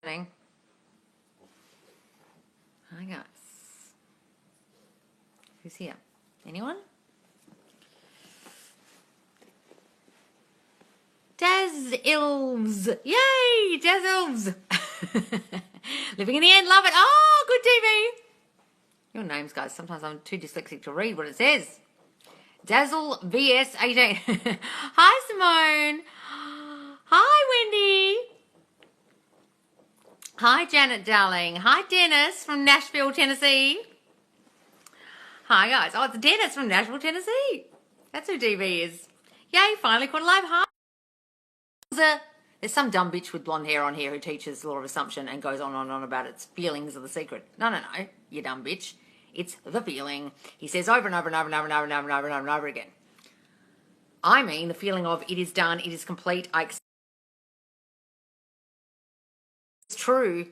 Hi guys. Who's here? Anyone? Daz Ilves. Yay! Daz Ilves. Living in the end, love it. Oh, good TV. Your names, guys. Sometimes I'm too dyslexic to read what it says. Dazzle VS 18. Hi, Simone. Hi, Wendy. Hi, Janet, darling. Hi, Dennis from Nashville, Tennessee. Hi, guys. Oh, it's Dennis from Nashville, Tennessee. That's who DV is. Yay, finally caught alive. Hi. There's some dumb bitch with blonde hair on here who teaches law of assumption and goes on and on about its feelings are the secret. No, you dumb bitch. It's the feeling. He says over and over and over and over and over and over and over and over and over again. I mean the feeling of it is done, it is complete, I accept. It's true.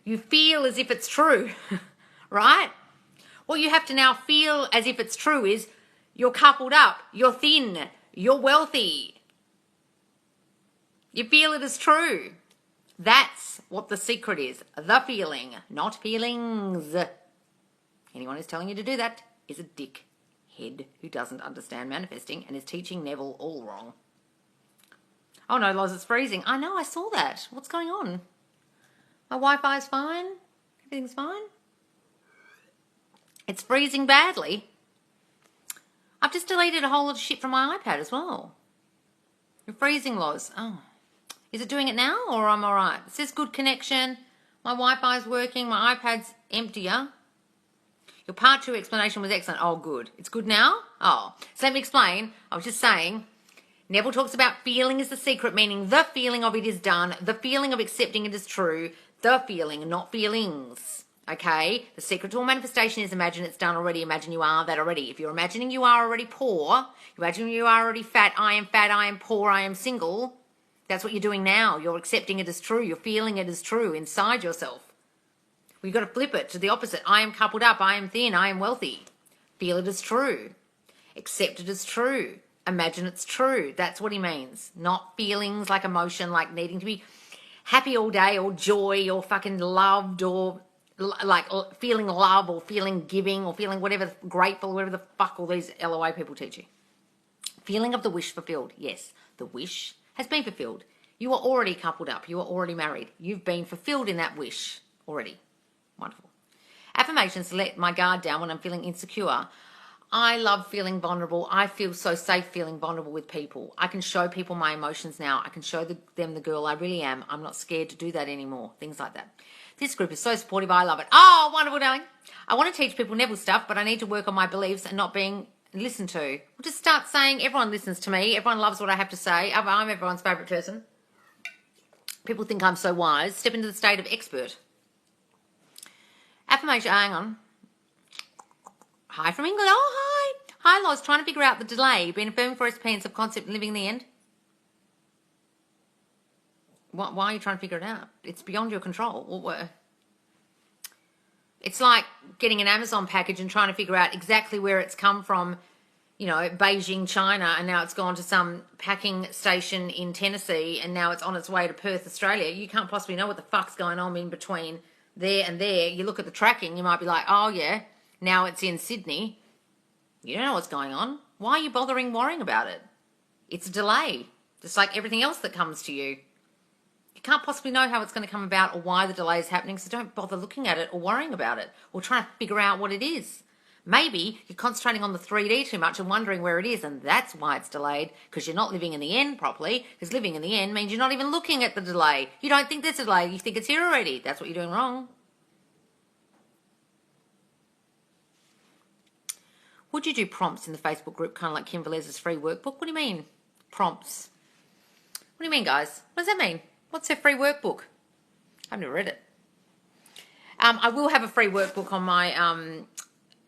You feel as if it's true, right? What you have to now feel as if it's true is you're coupled up, you're thin, you're wealthy. You feel it as true. That's what the secret is. The feeling, not feelings. Anyone who's telling you to do that is a dickhead who doesn't understand manifesting and is teaching Neville all wrong. Oh no, Loz, it's freezing. I know, I saw that. What's going on? My Wi-Fi's fine. Everything's fine. It's freezing badly. I've just deleted a whole lot of shit from my iPad as well. You're freezing, Loz. Oh. Is it doing it now or I'm all right? It says good connection. My Wi-Fi's working. My iPad's emptier. Your part 2 explanation was excellent. Oh, good. It's good now? Oh. So let me explain. I was just saying, Neville talks about feeling is the secret, meaning the feeling of it is done, the feeling of accepting it is true, the feeling, not feelings. Okay? The secret to all manifestation is imagine it's done already. Imagine you are that already. If you're imagining you are already poor, imagine you are already fat, I am poor, I am single. That's what you're doing now. You're accepting it as true. You're feeling it as true inside yourself. We've got to flip it to the opposite. I am coupled up. I am thin. I am wealthy. Feel it as true. Accept it as true. Imagine it's true. That's what he means. Not feelings like emotion, like needing to be happy all day or joy or fucking loved or like feeling love or feeling giving or feeling whatever, grateful, whatever the fuck all these LOA people teach you. Feeling of the wish fulfilled. Yes, the wish has been fulfilled. You are already coupled up. You are already married. You've been fulfilled in that wish already. Wonderful. Affirmations let my guard down when I'm feeling insecure. I love feeling vulnerable. I feel so safe feeling vulnerable with people. I can show people my emotions now. I can show them the girl I really am. I'm not scared to do that anymore. Things like that. This group is so supportive. I love it. Oh, wonderful, darling. I want to teach people Neville stuff, but I need to work on my beliefs and not being listened to. We'll just start saying everyone listens to me. Everyone loves what I have to say. I'm everyone's favourite person. People think I'm so wise. Step into the state of expert. Affirmation, hang on. Hi from England. Oh, hi. Hi, Loz. Trying to figure out the delay. Been affirming for SP and subconcept and living in the end. Why are you trying to figure it out? It's beyond your control. It's like getting an Amazon package and trying to figure out exactly where it's come from, you know, Beijing, China, and now it's gone to some packing station in Tennessee and now it's on its way to Perth, Australia. You can't possibly know what the fuck's going on in between there and there. You look at the tracking, you might be like, oh yeah, now it's in Sydney. You don't know what's going on. Why are you worrying about it? It's a delay, just like everything else that comes to you. You can't possibly know how it's going to come about or why the delay is happening, so don't bother looking at it or worrying about it or trying to figure out what it is. Maybe you're concentrating on the 3D too much and wondering where it is, and that's why it's delayed, because you're not living in the end properly, because living in the end means you're not even looking at the delay. You don't think there's a delay, you think it's here already. That's what you're doing wrong. Would you do prompts in the Facebook group, kind of like Kim Velez's free workbook? What do you mean, prompts? What do you mean, guys? What does that mean? What's her free workbook? I've never read it. I will have a free workbook on my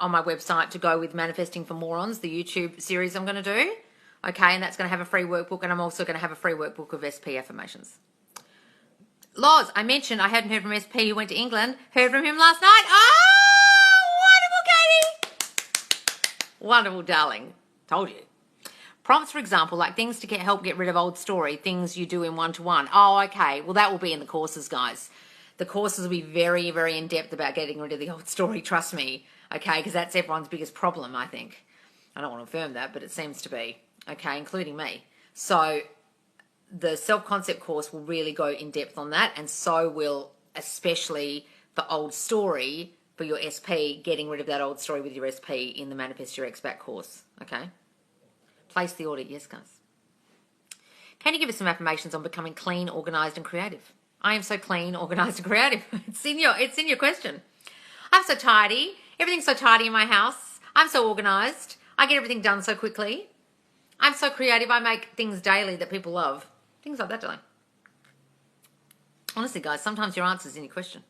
website to go with Manifesting for Morons, the YouTube series I'm going to do. Okay, and that's going to have a free workbook, and I'm also going to have a free workbook of SP affirmations. Loz, I mentioned I hadn't heard from SP who went to England. Heard from him last night. Oh, wonderful, Katie. Wonderful, darling. Told you. Prompts, for example, like things to help get rid of old story, things you do in one-to-one. Oh, okay. Well, that will be in the courses, guys. The courses will be very, very in-depth about getting rid of the old story, trust me, okay, because that's everyone's biggest problem, I think. I don't want to affirm that, but it seems to be, okay, including me. So the self-concept course will really go in-depth on that, and so will especially the old story for your SP, getting rid of that old story with your SP in the Manifest Your Expat course, okay? Place the order, yes, guys. Can you give us some affirmations on becoming clean, organised and creative? I am so clean, organised and creative. It's in your question. I'm so tidy. Everything's so tidy in my house. I'm so organised. I get everything done so quickly. I'm so creative. I make things daily that people love. Things like that, darling. Honestly, guys, sometimes your answer's in your question.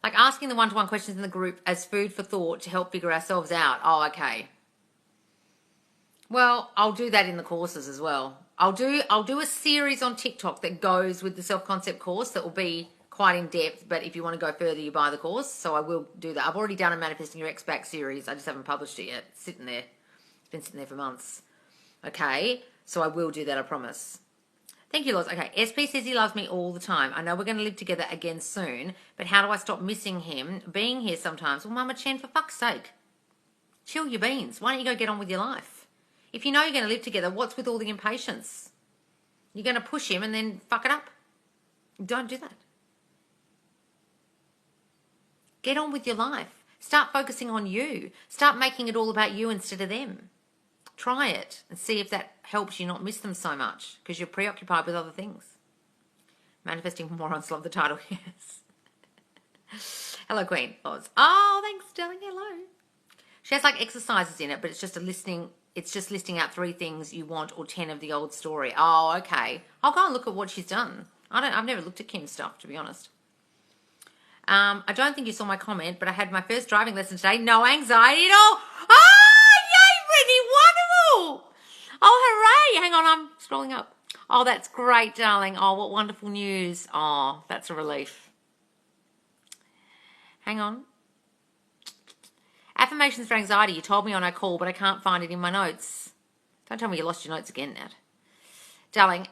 Like asking the one-to-one questions in the group as food for thought to help figure ourselves out. Oh, okay. Well, I'll do that in the courses as well. I'll do a series on TikTok that goes with the self-concept course that will be quite in-depth, but if you want to go further, you buy the course. So I will do that. I've already done a Manifesting Your Expat series. I just haven't published it yet. It's sitting there. It's been sitting there for months. Okay, so I will do that, I promise. Thank you, Loz. Okay, SP says he loves me all the time. I know we're going to live together again soon, but how do I stop missing him being here sometimes? Well, Mama Chen, for fuck's sake, chill your beans. Why don't you go get on with your life? If you know you're going to live together, what's with all the impatience? You're going to push him and then fuck it up. Don't do that. Get on with your life. Start focusing on you. Start making it all about you instead of them. Try it and see if that helps you not miss them so much because you're preoccupied with other things. Manifesting morons love the title, yes. Hello, Queen. Oz. Oh, thanks, darling. Hello. She has like exercises in it, but it's just listing out 3 things you want or 10 of the old story. Oh, okay. I'll go and look at what she's done. I've never looked at Kim's stuff, to be honest. I don't think you saw my comment, but I had my first driving lesson today. No anxiety at all. Oh, yay, Brittany. Wonderful. Oh, hooray. Hang on, I'm scrolling up. Oh, that's great, darling. Oh, what wonderful news. Oh, that's a relief. Hang on. Affirmations for anxiety. You told me on our call, but I can't find it in my notes. Don't tell me you lost your notes again, Nat. Darling,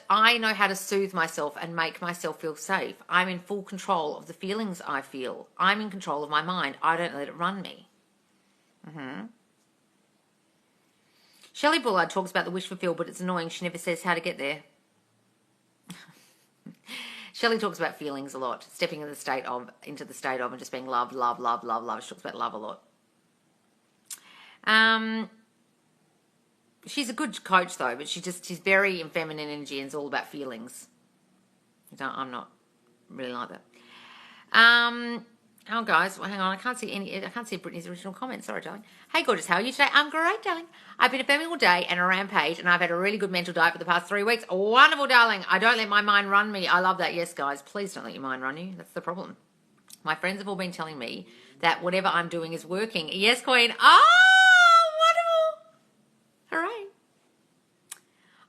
I know how to soothe myself and make myself feel safe. I'm in full control of the feelings I feel. I'm in control of my mind. I don't let it run me. Shelley Bullard talks about the wish fulfilled, but it's annoying. She never says how to get there. Shelley talks about feelings a lot, stepping into the state of, and just being love, love, love, love, love. She talks about love a lot. She's a good coach though, but she's very in feminine energy and it's all about feelings. I'm not really like that. Oh guys, well, hang on, I can't see Brittany's original comment. Sorry, darling. Hey gorgeous, how are you today? I'm great, darling. I've been affirming all day and a rampage, and I've had a really good mental diet for the past 3 weeks. Wonderful, darling. I don't let my mind run me. I love that. Yes, guys, please don't let your mind run you. That's the problem. My friends have all been telling me that whatever I'm doing is working. Yes, Queen. Oh, wonderful. Hooray.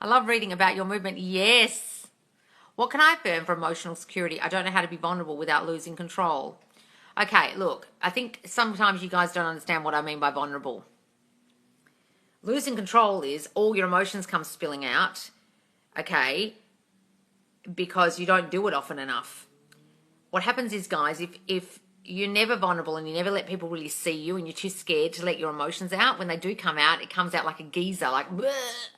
I love reading about your movement. Yes. What can I affirm for emotional security? I don't know how to be vulnerable without losing control. Okay, look, I think sometimes you guys don't understand what I mean by vulnerable. Losing control is all your emotions come spilling out, okay, because you don't do it often enough. What happens is, guys, if you're never vulnerable and you never let people really see you and you're too scared to let your emotions out, when they do come out, it comes out like a geyser, like, bleh,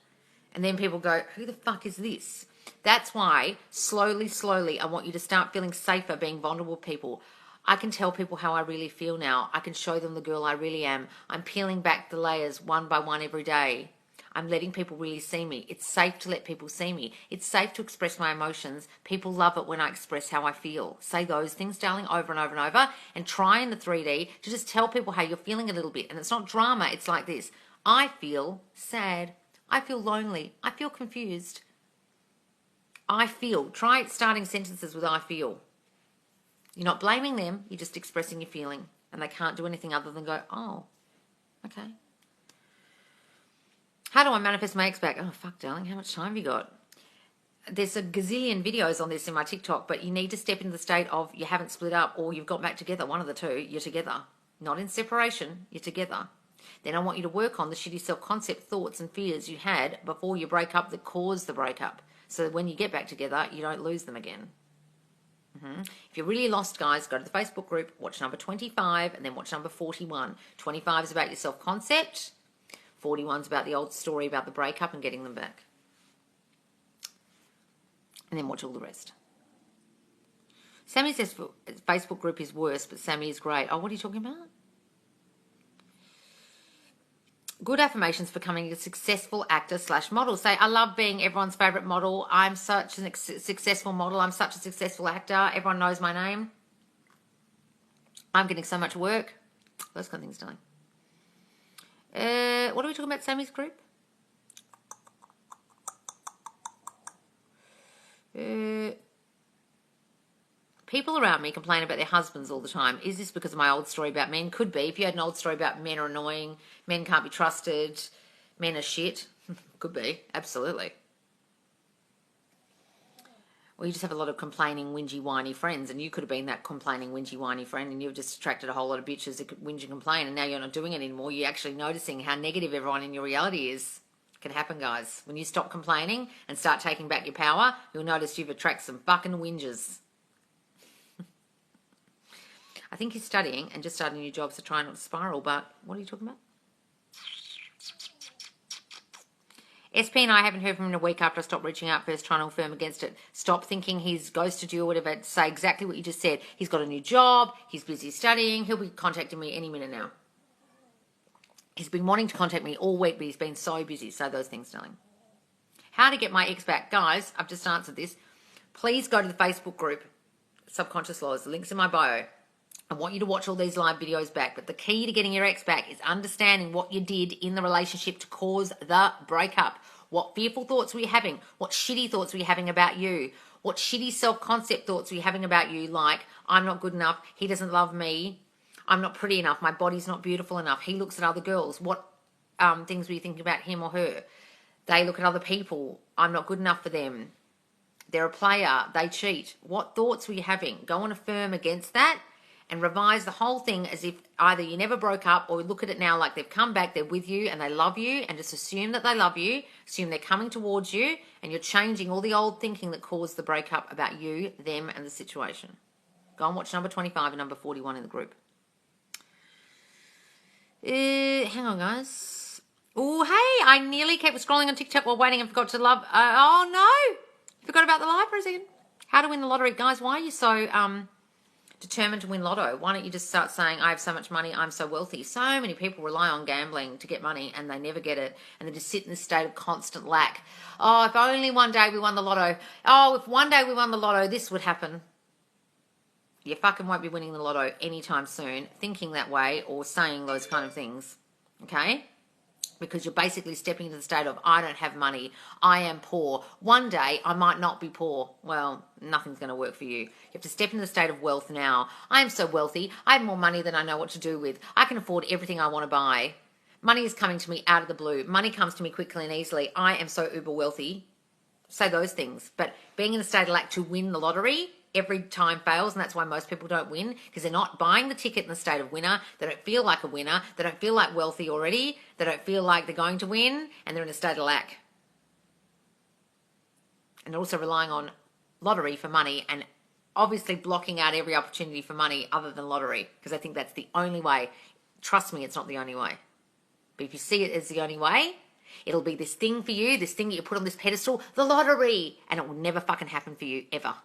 and then people go, who the fuck is this? That's why, slowly, I want you to start feeling safer being vulnerable with people. I can tell people how I really feel now. I can show them the girl I really am. I'm peeling back the layers one by one every day. I'm letting people really see me. It's safe to let people see me. It's safe to express my emotions. People love it when I express how I feel. Say those things, darling, over and over and over. And try in the 3D to just tell people how you're feeling a little bit. And it's not drama. It's like this. I feel sad. I feel lonely. I feel confused. I feel. Try starting sentences with I feel. You're not blaming them. You're just expressing your feeling. And they can't do anything other than go, oh, okay. How do I manifest my ex back? Oh, fuck, darling. How much time have you got? There's a gazillion videos on this in my TikTok, but you need to step into the state of you haven't split up or you've got back together. One of the two, you're together. Not in separation. You're together. Then I want you to work on the shitty self-concept thoughts and fears you had before you break up that caused the breakup. So that when you get back together, you don't lose them again. If you're really lost, guys, go to the Facebook group, watch number 25, and then watch number 41. 25 is about your self-concept. 41 is about the old story about the breakup and getting them back. And then watch all the rest. Sammy says Facebook group is worse, but Sammy is great. Oh, what are you talking about? Good affirmations for becoming a successful actor / model. Say, I love being everyone's favourite model. I'm such a successful model. I'm such a successful actor. Everyone knows my name. I'm getting so much work. Those kind of things, darling. What are we talking about, Sammy's group? People around me complain about their husbands all the time. Is this because of my old story about men? Could be. If you had an old story about men are annoying, men can't be trusted, men are shit. Could be. Absolutely. Or you just have a lot of complaining, whingy, whiny friends, and you could have been that complaining, whingy, whiny friend, and you've just attracted a whole lot of bitches that could whinge and complain, and now you're not doing it anymore. You're actually noticing how negative everyone in your reality is. It can happen, guys. When you stop complaining and start taking back your power, you'll notice you've attracted some fucking whingers. I think he's studying and just starting new jobs to try not to spiral, but what are you talking about? SP and I haven't heard from him in a week after I stopped reaching out first, trying to affirm against it. Stop thinking he's ghosted you or whatever. Say exactly what you just said. He's got a new job. He's busy studying. He'll be contacting me any minute now. He's been wanting to contact me all week, but he's been so busy. Say those things, darling. How to get my ex back. Guys, I've just answered this. Please go to the Facebook group, Subconscious Laws. The link's in my bio. I want you to watch all these live videos back. But the key to getting your ex back is understanding what you did in the relationship to cause the breakup. What fearful thoughts were you having? What shitty thoughts were you having about you? What shitty self-concept thoughts were you having about you? Like, I'm not good enough. He doesn't love me. I'm not pretty enough. My body's not beautiful enough. He looks at other girls. What things were you thinking about him or her? They look at other people. I'm not good enough for them. They're a player. They cheat. What thoughts were you having? Go and affirm against that. And revise the whole thing as if either you never broke up or look at it now like they've come back, they're with you and they love you, and just assume that they love you, assume they're coming towards you, and you're changing all the old thinking that caused the breakup about you, them, and the situation. Go and watch number 25 and number 41 in the group. Hang on, guys. Oh, hey, I nearly kept scrolling on TikTok while waiting and forgot to love. Oh, no. Forgot about the live for a second. How to win the lottery. Guys, why are you so determined to win lotto? Why don't you just start saying, I have so much money, I'm so wealthy? So many people rely on gambling to get money and they never get it, and they just sit in this state of constant lack. Oh, if only one day we won the lotto. Oh, if one day we won the lotto, this would happen. You fucking won't be winning the lotto anytime soon, thinking that way or saying those kind of things, okay? Because you're basically stepping into the state of, I don't have money, I am poor. One day, I might not be poor. Well, nothing's going to work for you. You have to step into the state of wealth now. I am so wealthy. I have more money than I know what to do with. I can afford everything I want to buy. Money is coming to me out of the blue. Money comes to me quickly and easily. I am so uber wealthy. Say those things. But being in a state of lack to win the lottery every time fails, and that's why most people don't win, because they're not buying the ticket in the state of winner. They don't feel like a winner. They don't feel like wealthy already. They don't feel like they're going to win, and they're in a state of lack. And they're also relying on lottery for money and obviously blocking out every opportunity for money other than lottery, because I think that's the only way. Trust me, it's not the only way. But if you see it as the only way, it'll be this thing for you, this thing that you put on this pedestal, the lottery, and it will never fucking happen for you, ever.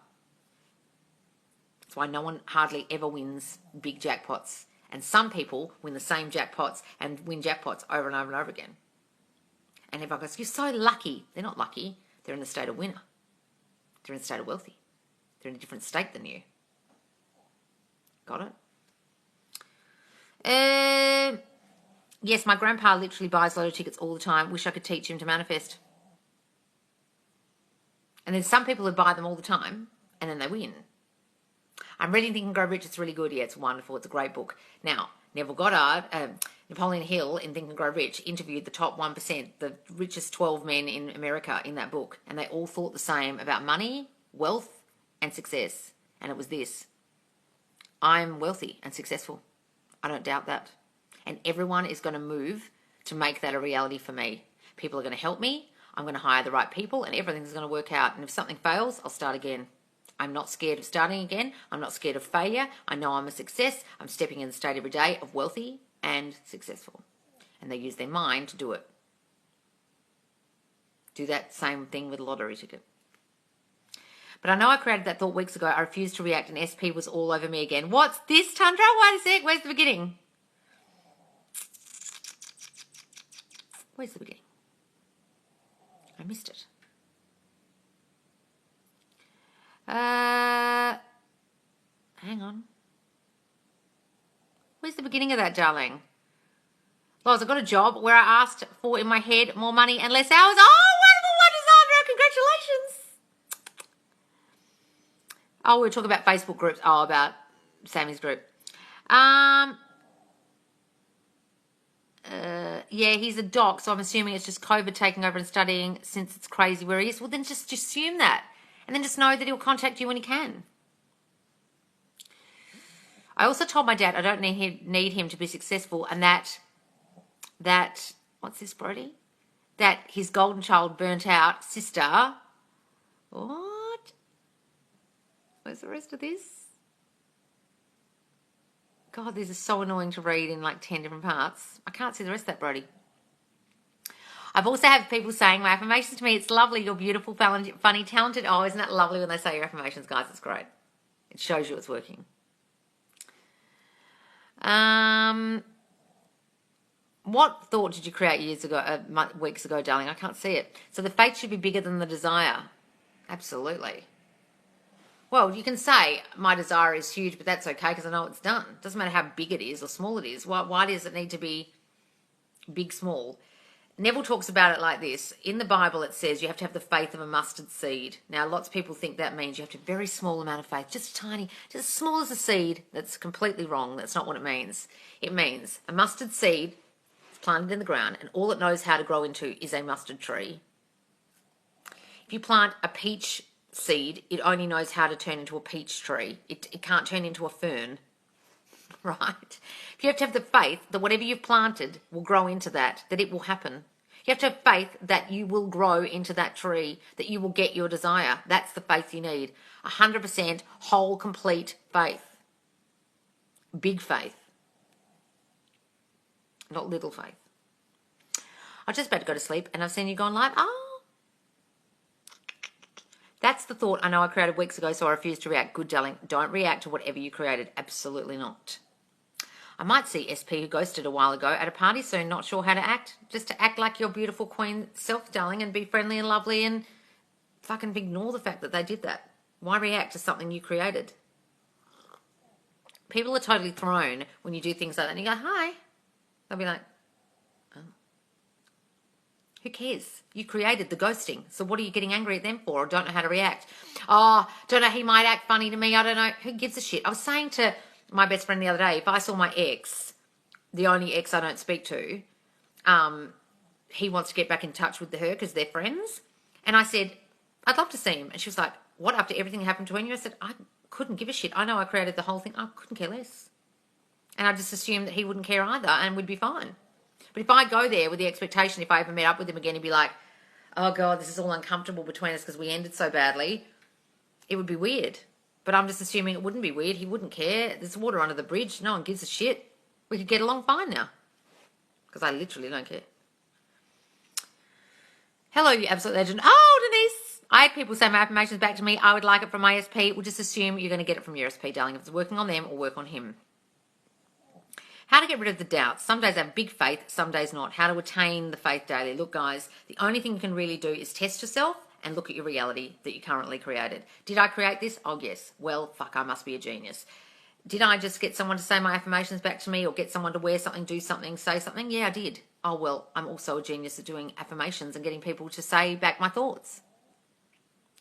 That's why no one hardly ever wins big jackpots. And some people win the same jackpots and win jackpots over and over and over again. And everyone goes, you're so lucky. They're not lucky. They're in the state of winner. They're in the state of wealthy. They're in a different state than you. Got it? Yes, my grandpa literally buys lotto tickets all the time. Wish I could teach him to manifest. And then some people who buy them all the time and then they win. I'm reading Think and Grow Rich. It's really good. Yeah, it's wonderful. It's a great book. Now, Neville Goddard, Napoleon Hill in Think and Grow Rich interviewed the top 1%, the richest 12 men in America in that book. And they all thought the same about money, wealth, and success. And it was this: I'm wealthy and successful. I don't doubt that. And everyone is going to move to make that a reality for me. People are going to help me. I'm going to hire the right people and everything's going to work out. And if something fails, I'll start again. I'm not scared of starting again. I'm not scared of failure. I know I'm a success. I'm stepping in the state every day of wealthy and successful. And they use their mind to do it. Do that same thing with a lottery ticket. But I know I created that thought weeks ago. I refused to react and SP was all over me again. What's this, Tundra? Wait a sec. Where's the beginning? Where's the beginning? I missed it. Hang on. Where's the beginning of that, darling? Loz, I got a job where I asked for, in my head, more money and less hours. Oh, wonderful, Congratulations. Oh, we were talking about Facebook groups. Oh, about Sammy's group. Yeah, he's a doc, so I'm assuming it's just COVID taking over and studying since it's crazy where he is. Well, then just assume that. And then just know that he'll contact you when he can. I also told my dad I don't need him to be successful and that what's this, Brody? That his golden child burnt out sister. What? Where's the rest of this? God, this is so annoying to read in like 10 different parts. I can't see the rest of that, Brody. I've also had people saying my affirmations to me. It's lovely. You're beautiful, funny, talented. Oh, isn't that lovely when they say your affirmations, guys? It's great. It shows you it's working. What thought did you create weeks ago, darling? I can't see it. So the faith should be bigger than the desire. Absolutely. Well, you can say my desire is huge, but that's okay because I know it's done. It doesn't matter how big it is or small it is. Why does it need to be big, small? Neville talks about it like this. In the Bible, it says you have to have the faith of a mustard seed. Now, lots of people think that means you have to have a very small amount of faith, just tiny, just as small as a seed. That's completely wrong. That's not what it means. It means a mustard seed is planted in the ground, and all it knows how to grow into is a mustard tree. If you plant a peach seed, it only knows how to turn into a peach tree. It can't turn into a fern, right? You have to have the faith that whatever you've planted will grow into that it will happen. You have to have faith that you will grow into that tree, that you will get your desire. That's the faith you need. 100% whole, complete faith. Big faith. Not little faith. I was just about to go to sleep and I've seen you gone live. Oh. That's the thought I know I created weeks ago, so I refuse to react. Good, darling. Don't react to whatever you created. Absolutely not. I might see SP who ghosted a while ago at a party soon, not sure how to act. Just to act like your beautiful queen self, darling, and be friendly and lovely and fucking ignore the fact that they did that. Why react to something you created? People are totally thrown when you do things like that and you go, hi. They'll be like, oh. Who cares? You created the ghosting. So what are you getting angry at them for or don't know how to react? Oh, don't know, he might act funny to me. I don't know. Who gives a shit? I was saying to my best friend the other day, if I saw my ex, the only ex I don't speak to, he wants to get back in touch with her because they're friends. And I said, I'd love to see him. And she was like, what, after everything happened between you? I said, I couldn't give a shit. I know I created the whole thing. I couldn't care less. And I just assumed that he wouldn't care either and we'd be fine. But if I go there with the expectation, if I ever met up with him again, he'd be like, oh God, this is all uncomfortable between us because we ended so badly, it would be weird. But I'm just assuming it wouldn't be weird. He wouldn't care. There's water under the bridge. No one gives a shit. We could get along fine now. Because I literally don't care. Hello, you absolute legend. Oh, Denise. I had people say my affirmations back to me. I would like it from my SP. We'll just assume you're going to get it from your SP, darling. If it's working on them or work on him. How to get rid of the doubts. Some days I have big faith, some days not. How to attain the faith daily. Look, guys, the only thing you can really do is test yourself and look at your reality that you currently created. Did I create this? Oh, yes. Well, fuck, I must be a genius. Did I just get someone to say my affirmations back to me or get someone to wear something, do something, say something? Yeah, I did. Oh, well, I'm also a genius at doing affirmations and getting people to say back my thoughts.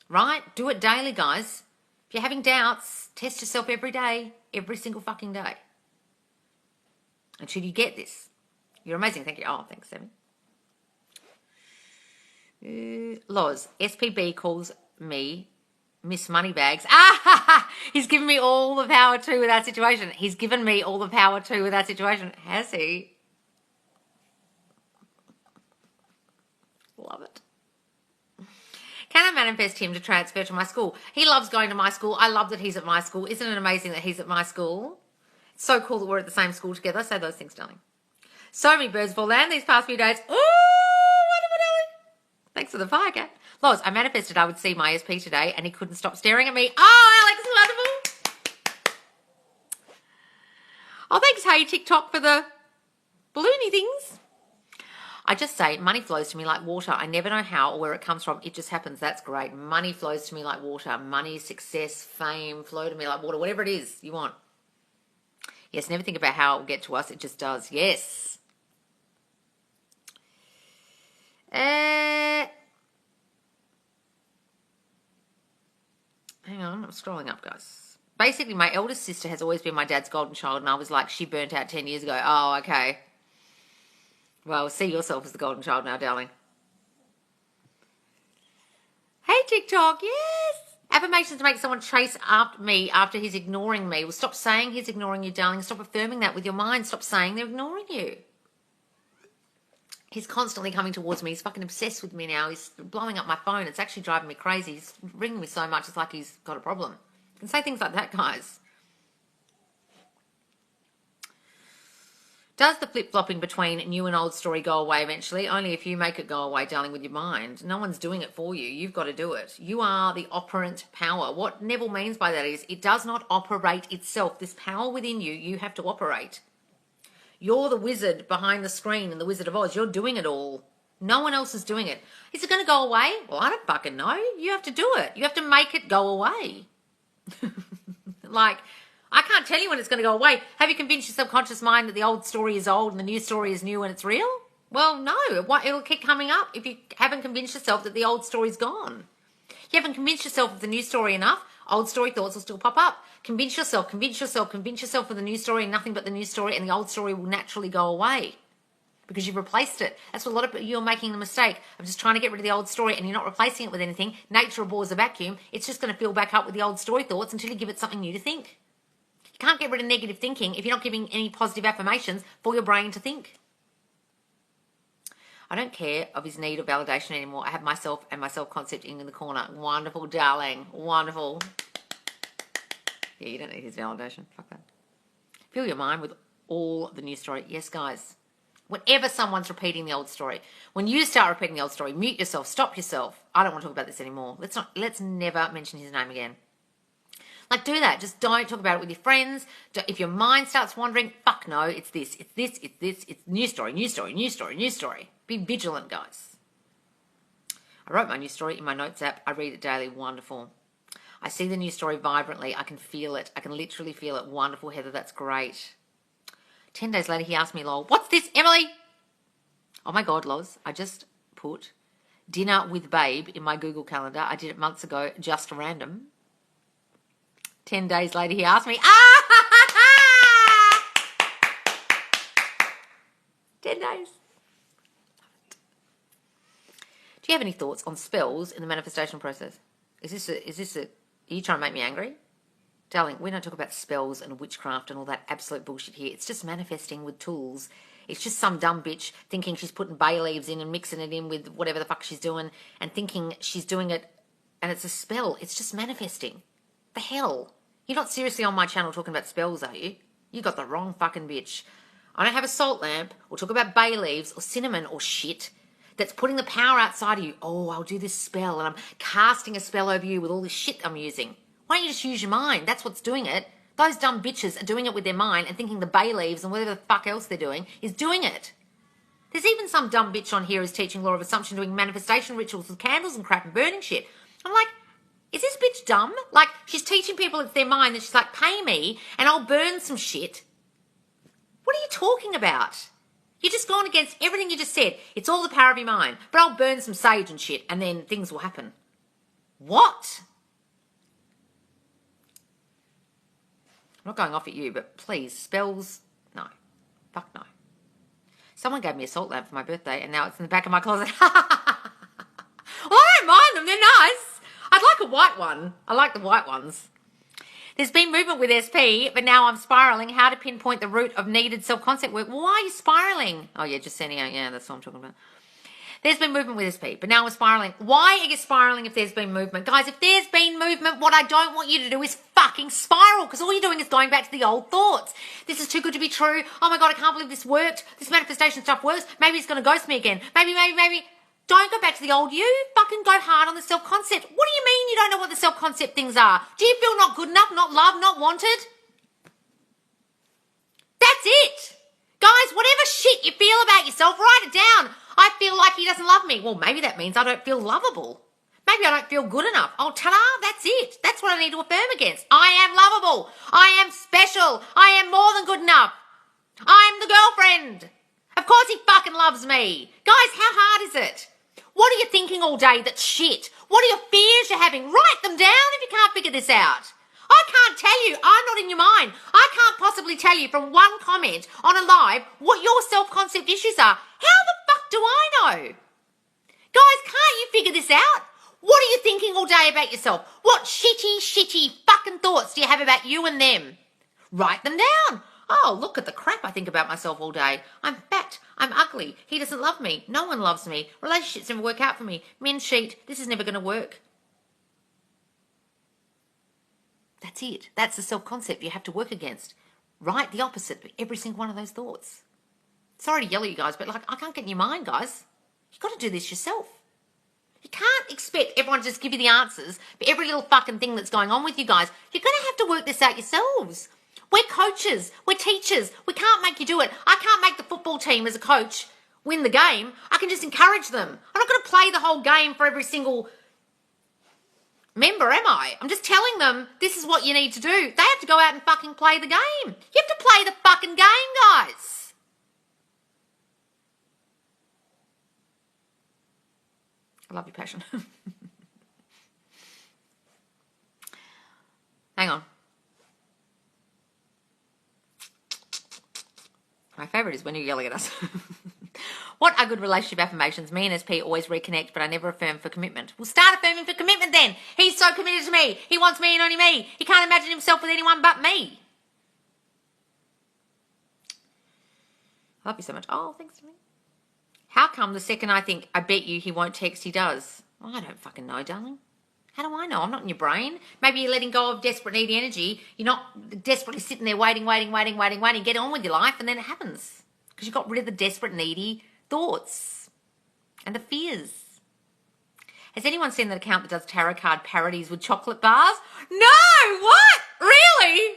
Right? Do it daily, guys. If you're having doubts, test yourself every day, every single fucking day. Until you get this. You're amazing. Thank you. Oh, thanks, Sammy. Loz, SPB calls me Miss Moneybags. Ah, he's given me all the power too with that situation. He's given me all the power too with that situation. Has he? Love it. Can I manifest him to transfer to my school? He loves going to my school. I love that he's at my school. Isn't it amazing that he's at my school? It's so cool that we're at the same school together. Say those things, darling. So many birds fall down these past few days. Oh, wonderful, darling. Thanks for the fire, cat. Loz, I manifested I would see my SP today and he couldn't stop staring at me. Oh, Alex, wonderful. Oh, thanks, hey, TikTok, for the balloony things. I just say money flows to me like water. I never know how or where it comes from. It just happens. That's great. Money flows to me like water. Money, success, fame flow to me like water. Whatever it is you want. Yes, never think about how it will get to us. It just does. Yes. Hang on. I'm scrolling up, guys. Basically, my eldest sister has always been my dad's golden child, and I was like, she burnt out 10 years ago. Oh, okay. Well, see yourself as the golden child now, darling. Hey, TikTok, yes. Affirmations to make someone chase after me after he's ignoring me. Well, stop saying he's ignoring you, darling. Stop affirming that with your mind. Stop saying they're ignoring you. He's constantly coming towards me. He's fucking obsessed with me now. He's blowing up my phone. It's actually driving me crazy. He's ringing me so much, it's like he's got a problem. You can say things like that, guys. Does the flip-flopping between new and old story go away eventually? Only if you make it go away, darling, with your mind. No one's doing it for you. You've got to do it. You are the operant power. What Neville means by that is it does not operate itself. This power within you, you have to operate. You're the wizard behind the screen in The Wizard of Oz. You're doing it all. No one else is doing it. Is it going to go away? Well, I don't fucking know. You have to do it. You have to make it go away. Like, I can't tell you when it's going to go away. Have you convinced your subconscious mind that the old story is old and the new story is new and it's real? Well, no. It'll keep coming up if you haven't convinced yourself that the old story's gone. You haven't convinced yourself of the new story enough, old story thoughts will still pop up. Convince yourself of the new story and nothing but the new story, and the old story will naturally go away because you've replaced it. That's what a lot of you're making the mistake of just trying to get rid of the old story and you're not replacing it with anything. Nature abhors a vacuum. It's just going to fill back up with the old story thoughts until you give it something new to think. You can't get rid of negative thinking if you're not giving any positive affirmations for your brain to think. I don't care of his need of validation anymore. I have myself and my self-concept in the corner. Wonderful, darling. Wonderful. Yeah, you don't need his validation. Fuck that. Fill your mind with all the new story. Yes, guys. Whenever someone's repeating the old story, when you start repeating the old story, mute yourself, stop yourself. I don't want to talk about this anymore. Let's never mention his name again. Like, do that. Just don't talk about it with your friends. If your mind starts wandering, fuck no, it's this, it's new story. Be vigilant, guys. I wrote my new story in my notes app. I read it daily. Wonderful. I see the new story vibrantly. I can feel it. I can literally feel it. Wonderful, Heather. That's great. 10 days later, he asked me, lol, what's this, Emily? Oh, my God, Loz. I just put dinner with babe in my Google Calendar. I did it months ago, just random. 10 days later, he asked me, 10 days. Do you have any thoughts on spells in the manifestation process? Are you trying to make me angry? Darling, we don't talk about spells and witchcraft and all that absolute bullshit here. It's just manifesting with tools. It's just some dumb bitch thinking she's putting bay leaves in and mixing it in with whatever the fuck she's doing and thinking she's doing it and it's a spell. It's just manifesting. The hell? You're not seriously on my channel talking about spells, are you? You got the wrong fucking bitch. I don't have a salt lamp or talk about bay leaves or cinnamon or shit that's putting the power outside of you. Oh, I'll do this spell and I'm casting a spell over you with all this shit I'm using. Why don't you just use your mind? That's what's doing it. Those dumb bitches are doing it with their mind and thinking the bay leaves and whatever the fuck else they're doing is doing it. There's even some dumb bitch on here who's teaching law of assumption, doing manifestation rituals with candles and crap and burning shit. I'm like, is this bitch dumb? Like, she's teaching people it's their mind that she's like, pay me and I'll burn some shit. What are you talking about? You're just going against everything you just said. It's all the power of your mind. But I'll burn some sage and shit and then things will happen. What? I'm not going off at you, but please, spells, no. Fuck no. Someone gave me a salt lamp for my birthday and now it's in the back of my closet. Well, I don't mind them. They're nice. I'd like a white one. I like the white ones. There's been movement with SP, but now I'm spiraling. How to pinpoint the root of needed self-concept work. Why are you spiraling? Oh, yeah, just sending out. Yeah, that's what I'm talking about. There's been movement with SP, but now we're spiraling. Why are you spiraling if there's been movement? Guys, if there's been movement, what I don't want you to do is fucking spiral, because all you're doing is going back to the old thoughts. This is too good to be true. Oh my God, I can't believe this worked. This manifestation stuff works. Maybe he's going to ghost me again. Maybe. Don't go back to the old you. Fucking go hard on the self-concept. What do you mean you don't know what the self-concept things are? Do you feel not good enough, not loved, not wanted? That's it. Guys, whatever shit you feel about yourself, write it down. I feel like he doesn't love me. Well, maybe that means I don't feel lovable. Maybe I don't feel good enough. Oh, ta-da, that's it. That's what I need to affirm against. I am lovable. I am special. I am more than good enough. I'm the girlfriend. Of course he fucking loves me. Guys, how hard is it? What are you thinking all day that's shit? What are your fears you're having? Write them down if you can't figure this out. I can't tell you. I'm not in your mind. I can't possibly tell you from one comment on a live what your self-concept issues are. How the fuck do I know? Guys, can't you figure this out? What are you thinking all day about yourself? What shitty fucking thoughts do you have about you and them? Write them down. Oh, look at the crap I think about myself all day. I'm fat. I'm ugly. He doesn't love me. No one loves me. Relationships never work out for me. Men cheat. This is never going to work. That's it. That's the self-concept you have to work against. Write the opposite of every single one of those thoughts. Sorry to yell at you guys, but I can't get in your mind, guys. You've got to do this yourself. You can't expect everyone to just give you the answers for every little fucking thing that's going on with you guys. You're going to have to work this out yourselves. We're coaches. We're teachers. We can't make you do it. I can't make the football team as a coach win the game. I can just encourage them. I'm not going to play the whole game for every single member, am I? I'm just telling them this is what you need to do. They have to go out and fucking play the game. You have to play the fucking game, guys. I love your passion. Hang on. My favourite is when you're yelling at us. What are good relationship affirmations? Me and SP always reconnect, but I never affirm for commitment. Well, start affirming for commitment then. He's so committed to me. He wants me and only me. He can't imagine himself with anyone but me. I love you so much. Oh, thanks to me. How come the second I think, I bet you he won't text, he does? Well, I don't fucking know, darling. How do I know? I'm not in your brain. Maybe you're letting go of desperate needy energy. You're not desperately sitting there waiting. Get on with your life, and then it happens. Because you got rid of the desperate needy thoughts and the fears. Has anyone seen that account that does tarot card parodies with chocolate bars? No! What? Really?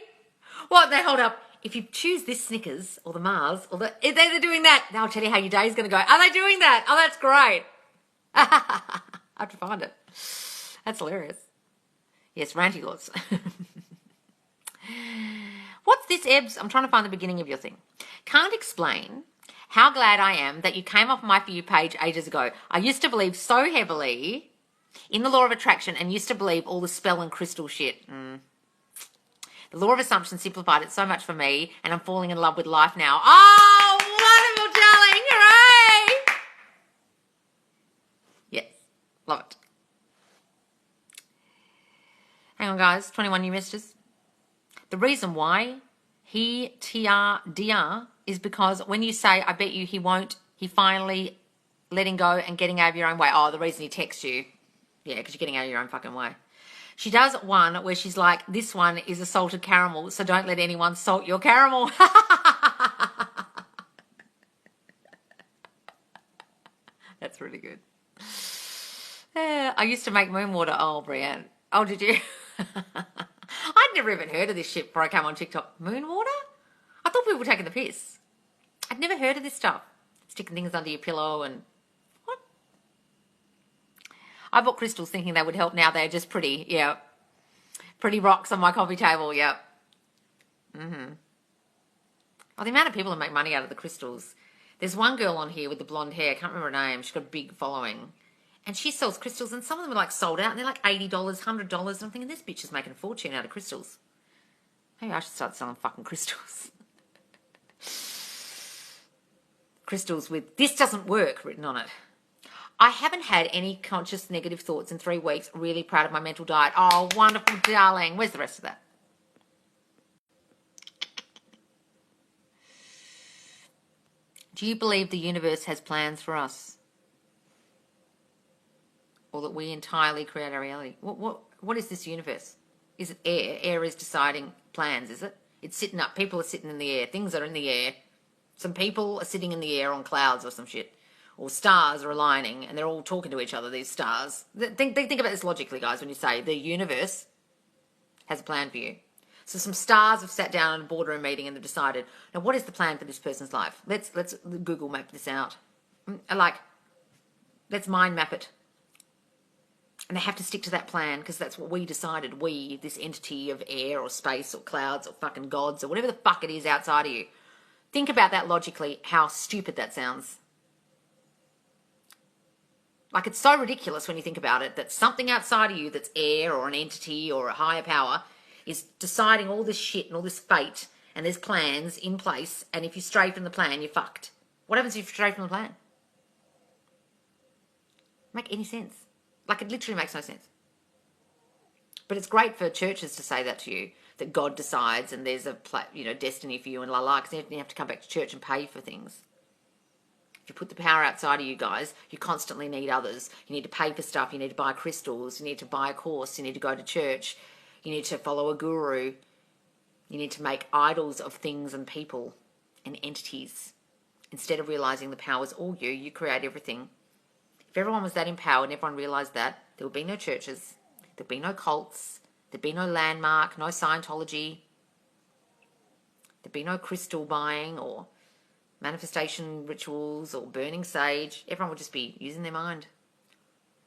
What? They hold up. If you choose this Snickers or the Mars, or if they're doing that, they'll tell you how your day's going to go. Are they doing that? Oh, that's great. I have to find it. That's hilarious. Yes, ranty laws. What's this, Ebbs? I'm trying to find the beginning of your thing. Can't explain how glad I am that you came off my For You page ages ago. I used to believe so heavily in the law of attraction and used to believe all the spell and crystal shit. The law of assumption simplified it so much for me, and I'm falling in love with life now. Oh, wonderful, darling. Hooray! Yes, love it. Hang on, guys. 21 new messages. The reason why he TRDR is because when you say, I bet you he won't, he finally letting go and getting out of your own way. Oh, the reason he texts you. Yeah, because you're getting out of your own fucking way. She does one where she's like, this one is a salted caramel, so don't let anyone salt your caramel. That's really good. I used to make moon water. Oh, Brianne. Oh, did you? I'd never even heard of this shit before I came on TikTok. Moon water? I thought people were taking the piss. I'd never heard of this stuff. Sticking things under your pillow and... What? I bought crystals thinking they would help. Now they're just pretty, yeah. Pretty rocks on my coffee table, yeah. Oh, the amount of people that make money out of the crystals. There's one girl on here with the blonde hair. I can't remember her name. She's got a big following. And she sells crystals, and some of them are like sold out, and they're like $80, $100. And I'm thinking, this bitch is making a fortune out of crystals. Maybe I should start selling fucking crystals. Crystals with, this doesn't work, written on it. I haven't had any conscious negative thoughts in 3 weeks. Really proud of my mental diet. Oh, wonderful, darling. Where's the rest of that? Do you believe the universe has plans for us? or that we entirely create our reality. What is this universe? Is it air? Air is deciding plans, is it? It's sitting up. People are sitting in the air. Things are in the air. Some people are sitting in the air on clouds or some shit. Or stars are aligning and they're all talking to each other, these stars. Think about this logically, guys, when you say the universe has a plan for you. So some stars have sat down in a boardroom meeting and they've decided, now what is the plan for this person's life? Let's Google map this out. Let's mind map it. And they have to stick to that plan because that's what we decided. We, this entity of air or space or clouds or fucking gods or whatever the fuck it is outside of you. Think about that logically, how stupid that sounds. Like, it's so ridiculous when you think about it that something outside of you that's air or an entity or a higher power is deciding all this shit and all this fate and there's plans in place, and if you stray from the plan, you're fucked. What happens if you stray from the plan? Make any sense? Like, it literally makes no sense. But it's great for churches to say that to you, that God decides and there's a destiny for you and because then you have to come back to church and pay for things. If you put the power outside of you guys, you constantly need others. You need to pay for stuff. You need to buy crystals. You need to buy a course. You need to go to church. You need to follow a guru. You need to make idols of things and people and entities. Instead of realizing the power is all you, you create everything. If everyone was that empowered and everyone realized that, there would be no churches. There'd be no cults. There'd be no landmark, no Scientology. There'd be no crystal buying or manifestation rituals or burning sage. Everyone would just be using their mind.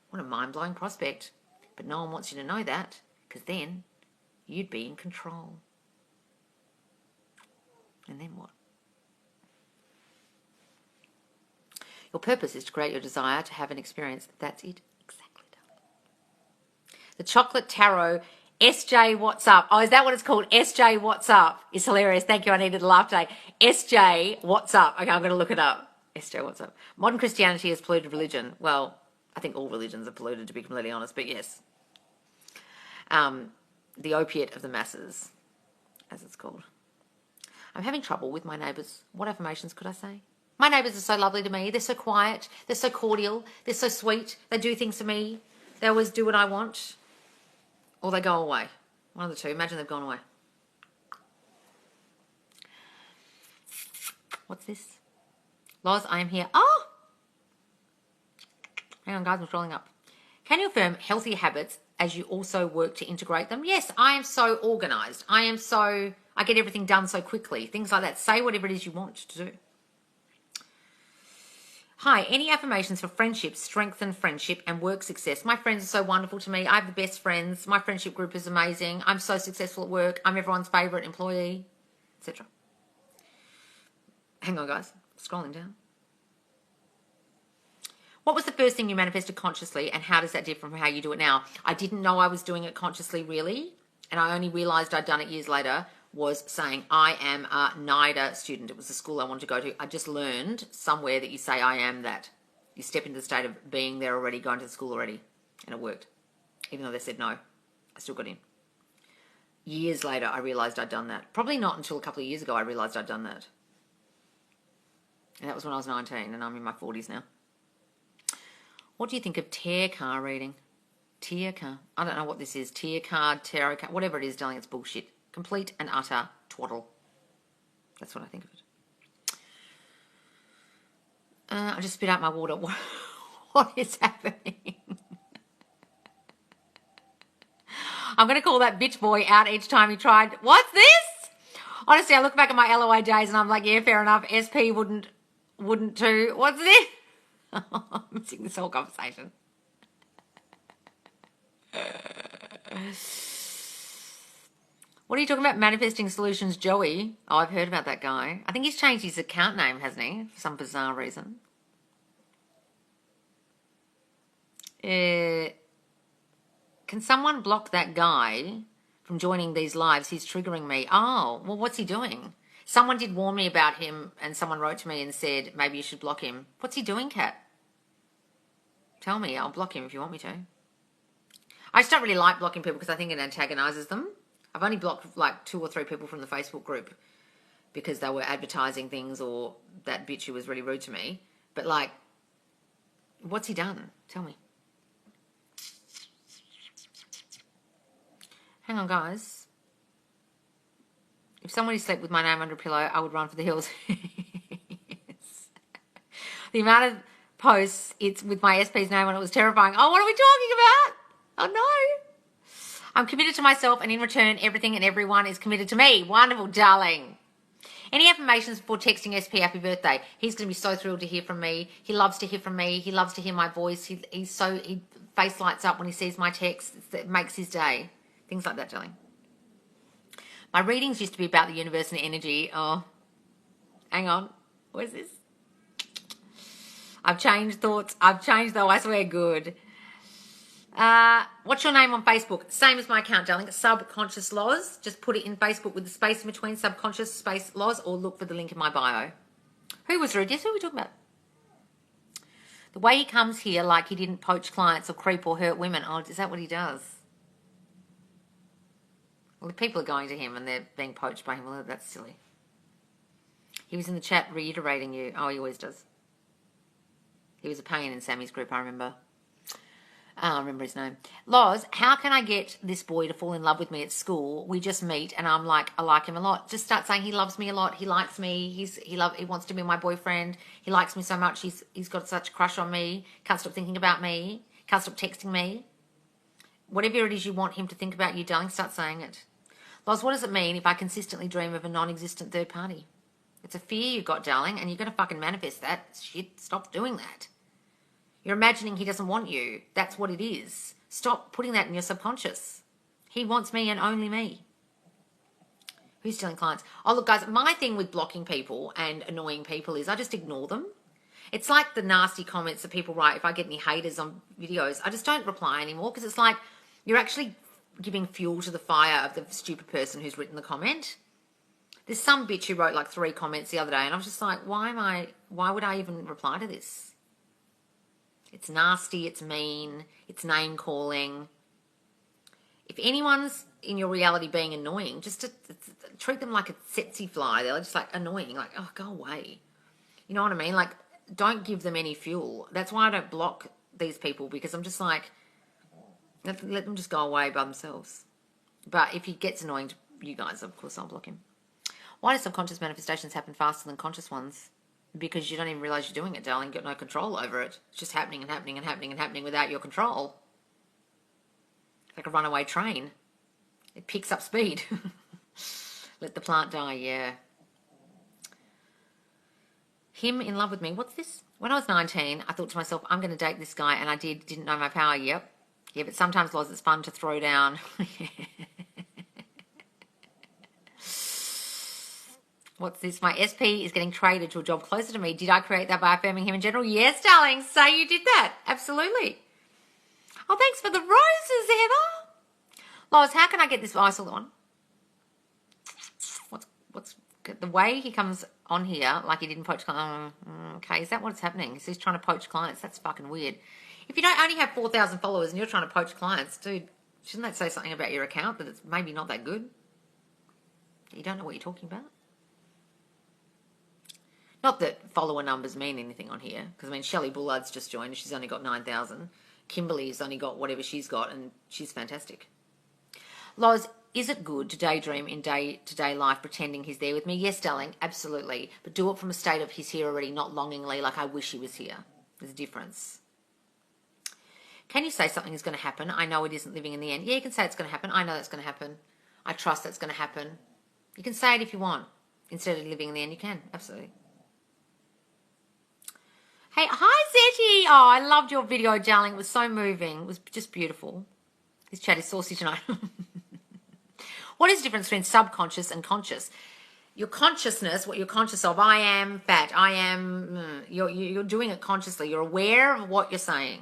What a mind-blowing prospect. But no one wants you to know that, because then you'd be in control. And then what? Your purpose is to create your desire to have an experience. That's it. Exactly done. The chocolate tarot, SJ, what's up? Oh, is that what it's called? SJ, what's up? It's hilarious. Thank you. I needed a laugh today. SJ, what's up? Okay, I'm going to look it up. SJ, what's up? Modern Christianity has polluted religion. Well, I think all religions are polluted, to be completely honest, but yes. The opiate of the masses, as it's called. I'm having trouble with my neighbours. What affirmations could I say? My neighbours are so lovely to me. They're so quiet. They're so cordial. They're so sweet. They do things for me. They always do what I want. Or they go away. One of the two. Imagine they've gone away. What's this? Loz, I am here. Oh! Hang on, guys. I'm scrolling up. Can you affirm healthy habits as you also work to integrate them? Yes, I am so organised. I get everything done so quickly. Things like that. Say whatever it is you want to do. Hi, any affirmations for friendship, strengthen friendship and work success? My friends are so wonderful to me. I have the best friends. My friendship group is amazing. I'm so successful at work. I'm everyone's favourite employee, etc. Hang on, guys. Scrolling down. What was the first thing you manifested consciously and how does that differ from how you do it now? I didn't know I was doing it consciously, really, and I only realised I'd done it years later, was saying I am a NIDA student. It was the school I wanted to go to. I just learned somewhere that you say I am that. You step into the state of being there already, going to the school already, and it worked. Even though they said no, I still got in. Years later, I realised I'd done that. Probably not until a couple of years ago I realised I'd done that. And that was when I was 19 and I'm in my 40s now. What do you think of tarot card reading? Tarot card. I don't know what this is. Tarot card, whatever it is, darling, it's bullshit. Complete and utter twaddle. That's what I think of it. I just spit out my water. What is happening? I'm going to call that bitch boy out each time he tried. What's this? Honestly, I look back at my LOI days and I'm like, yeah, fair enough. SP wouldn't too. What's this? I'm missing this whole conversation. What are you talking about? Manifesting Solutions, Joey. Oh, I've heard about that guy. I think he's changed his account name, hasn't he? For some bizarre reason. Can someone block that guy from joining these lives? He's triggering me. Oh, well, what's he doing? Someone did warn me about him and someone wrote to me and said, maybe you should block him. What's he doing, Kat? Tell me. I'll block him if you want me to. I just don't really like blocking people because I think it antagonises them. I've only blocked like 2 or 3 people from the Facebook group because they were advertising things or that bitch who was really rude to me. But like, what's he done? Tell me. Hang on, guys. If somebody slept with my name under a pillow, I would run for the hills. Yes. The amount of posts it's with my SP's name on it was terrifying. Oh, what are we talking about? Oh, no. I'm committed to myself, and in return, everything and everyone is committed to me. Wonderful, darling. Any affirmations before texting SP happy birthday? He's going to be so thrilled to hear from me. He loves to hear from me. He loves to hear my voice. He face lights up when he sees my text. It makes his day. Things like that, darling. My readings used to be about the universe and energy. Oh, hang on. What is this? I've changed thoughts. I've changed though. I swear, good. What's your name on Facebook? Same as my account, darling. Subconscious Laws. Just put it in Facebook with the space in between, subconscious space laws, or look for the link in my bio. Who was rude? Yes, who are we talking about? The way he comes here like he didn't poach clients or creep or hurt women. Oh, is that what he does? Well, if people are going to him and they're being poached by him, well, that's silly. He was in the chat reiterating you. Oh, he always does. He was a pain in Sammy's group, I remember. I remember his name. Loz, how can I get this boy to fall in love with me at school? We just meet and I'm like, I like him a lot. Just start saying he loves me a lot. He likes me. He wants to be my boyfriend. He likes me so much. He's got such a crush on me. Can't stop thinking about me. Can't stop texting me. Whatever it is you want him to think about you, darling, start saying it. Loz, what does it mean if I consistently dream of a non-existent third party? It's a fear you've got, darling, and you're going to fucking manifest that. Shit, stop doing that. You're imagining he doesn't want you. That's what it is. Stop putting that in your subconscious. He wants me and only me. Who's stealing clients? Oh, look, guys, my thing with blocking people and annoying people is I just ignore them. It's like the nasty comments that people write. If I get any haters on videos, I just don't reply anymore because it's like you're actually giving fuel to the fire of the stupid person who's written the comment. There's some bitch who wrote like 3 comments the other day and I was just like, why would I even reply to this? It's nasty, it's mean, it's name calling. If anyone's in your reality being annoying, just to treat them like a tsetse fly. They're just like annoying, like, oh, go away. You know what I mean? Like, don't give them any fuel. That's why I don't block these people because I'm just like, let them just go away by themselves. But if he gets annoying to you guys, of course I'll block him. Why do subconscious manifestations happen faster than conscious ones? Because you don't even realise you're doing it, darling. You've got no control over it. It's just happening and happening and happening and happening without your control. It's like a runaway train. It picks up speed. Let the plant die, yeah. Him in love with me. What's this? When I was 19, I thought to myself, I'm going to date this guy, and I didn't know my power. Yep. Yeah, but sometimes, Loz, it's fun to throw down. What's this? My SP is getting traded to a job closer to me. Did I create that by affirming him in general? Yes, darling. Say you did that. Absolutely. Oh, thanks for the roses, Heather. Lois, how can I get this Visal on? What's the way he comes on here like he didn't poach clients? Okay, is that what's happening? Is he trying to poach clients? That's fucking weird. If you don't only have 4,000 followers and you're trying to poach clients, dude, shouldn't that say something about your account that it's maybe not that good? You don't know what you're talking about? Not that follower numbers mean anything on here, because I mean, Shelley Bullard's just joined. She's only got 9,000. Kimberly's only got whatever she's got, and she's fantastic. Loz, is it good to daydream in day-to-day life pretending he's there with me? Yes, darling, absolutely. But do it from a state of he's here already, not longingly, like I wish he was here. There's a difference. Can you say something is going to happen? I know it isn't living in the end. Yeah, you can say it's going to happen. I know that's going to happen. I trust that's going to happen. You can say it if you want. Instead of living in the end, you can. Absolutely. Hey, hi, Zetty. Oh, I loved your video, darling. It was so moving. It was just beautiful. This chat is saucy tonight. What is the difference between subconscious and conscious? Your consciousness, what you're conscious of, I am fat, I am, you're doing it consciously. You're aware of what you're saying.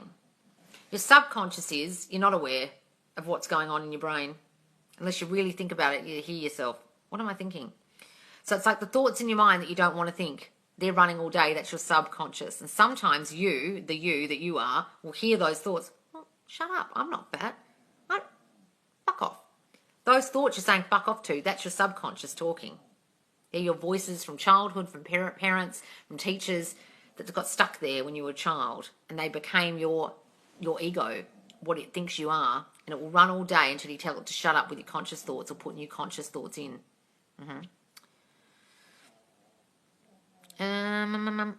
Your subconscious is, you're not aware of what's going on in your brain. Unless you really think about it, you hear yourself. What am I thinking? So it's like the thoughts in your mind that you don't want to think. They're running all day. That's your subconscious. And sometimes you, the you that you are, will hear those thoughts. Oh, shut up. I'm not fat. Fuck off. Those thoughts you're saying fuck off to, that's your subconscious talking. They're your voices from childhood, from parents, from teachers that got stuck there when you were a child. And they became your ego, what it thinks you are. And it will run all day until you tell it to shut up with your conscious thoughts or put new conscious thoughts in. Oh,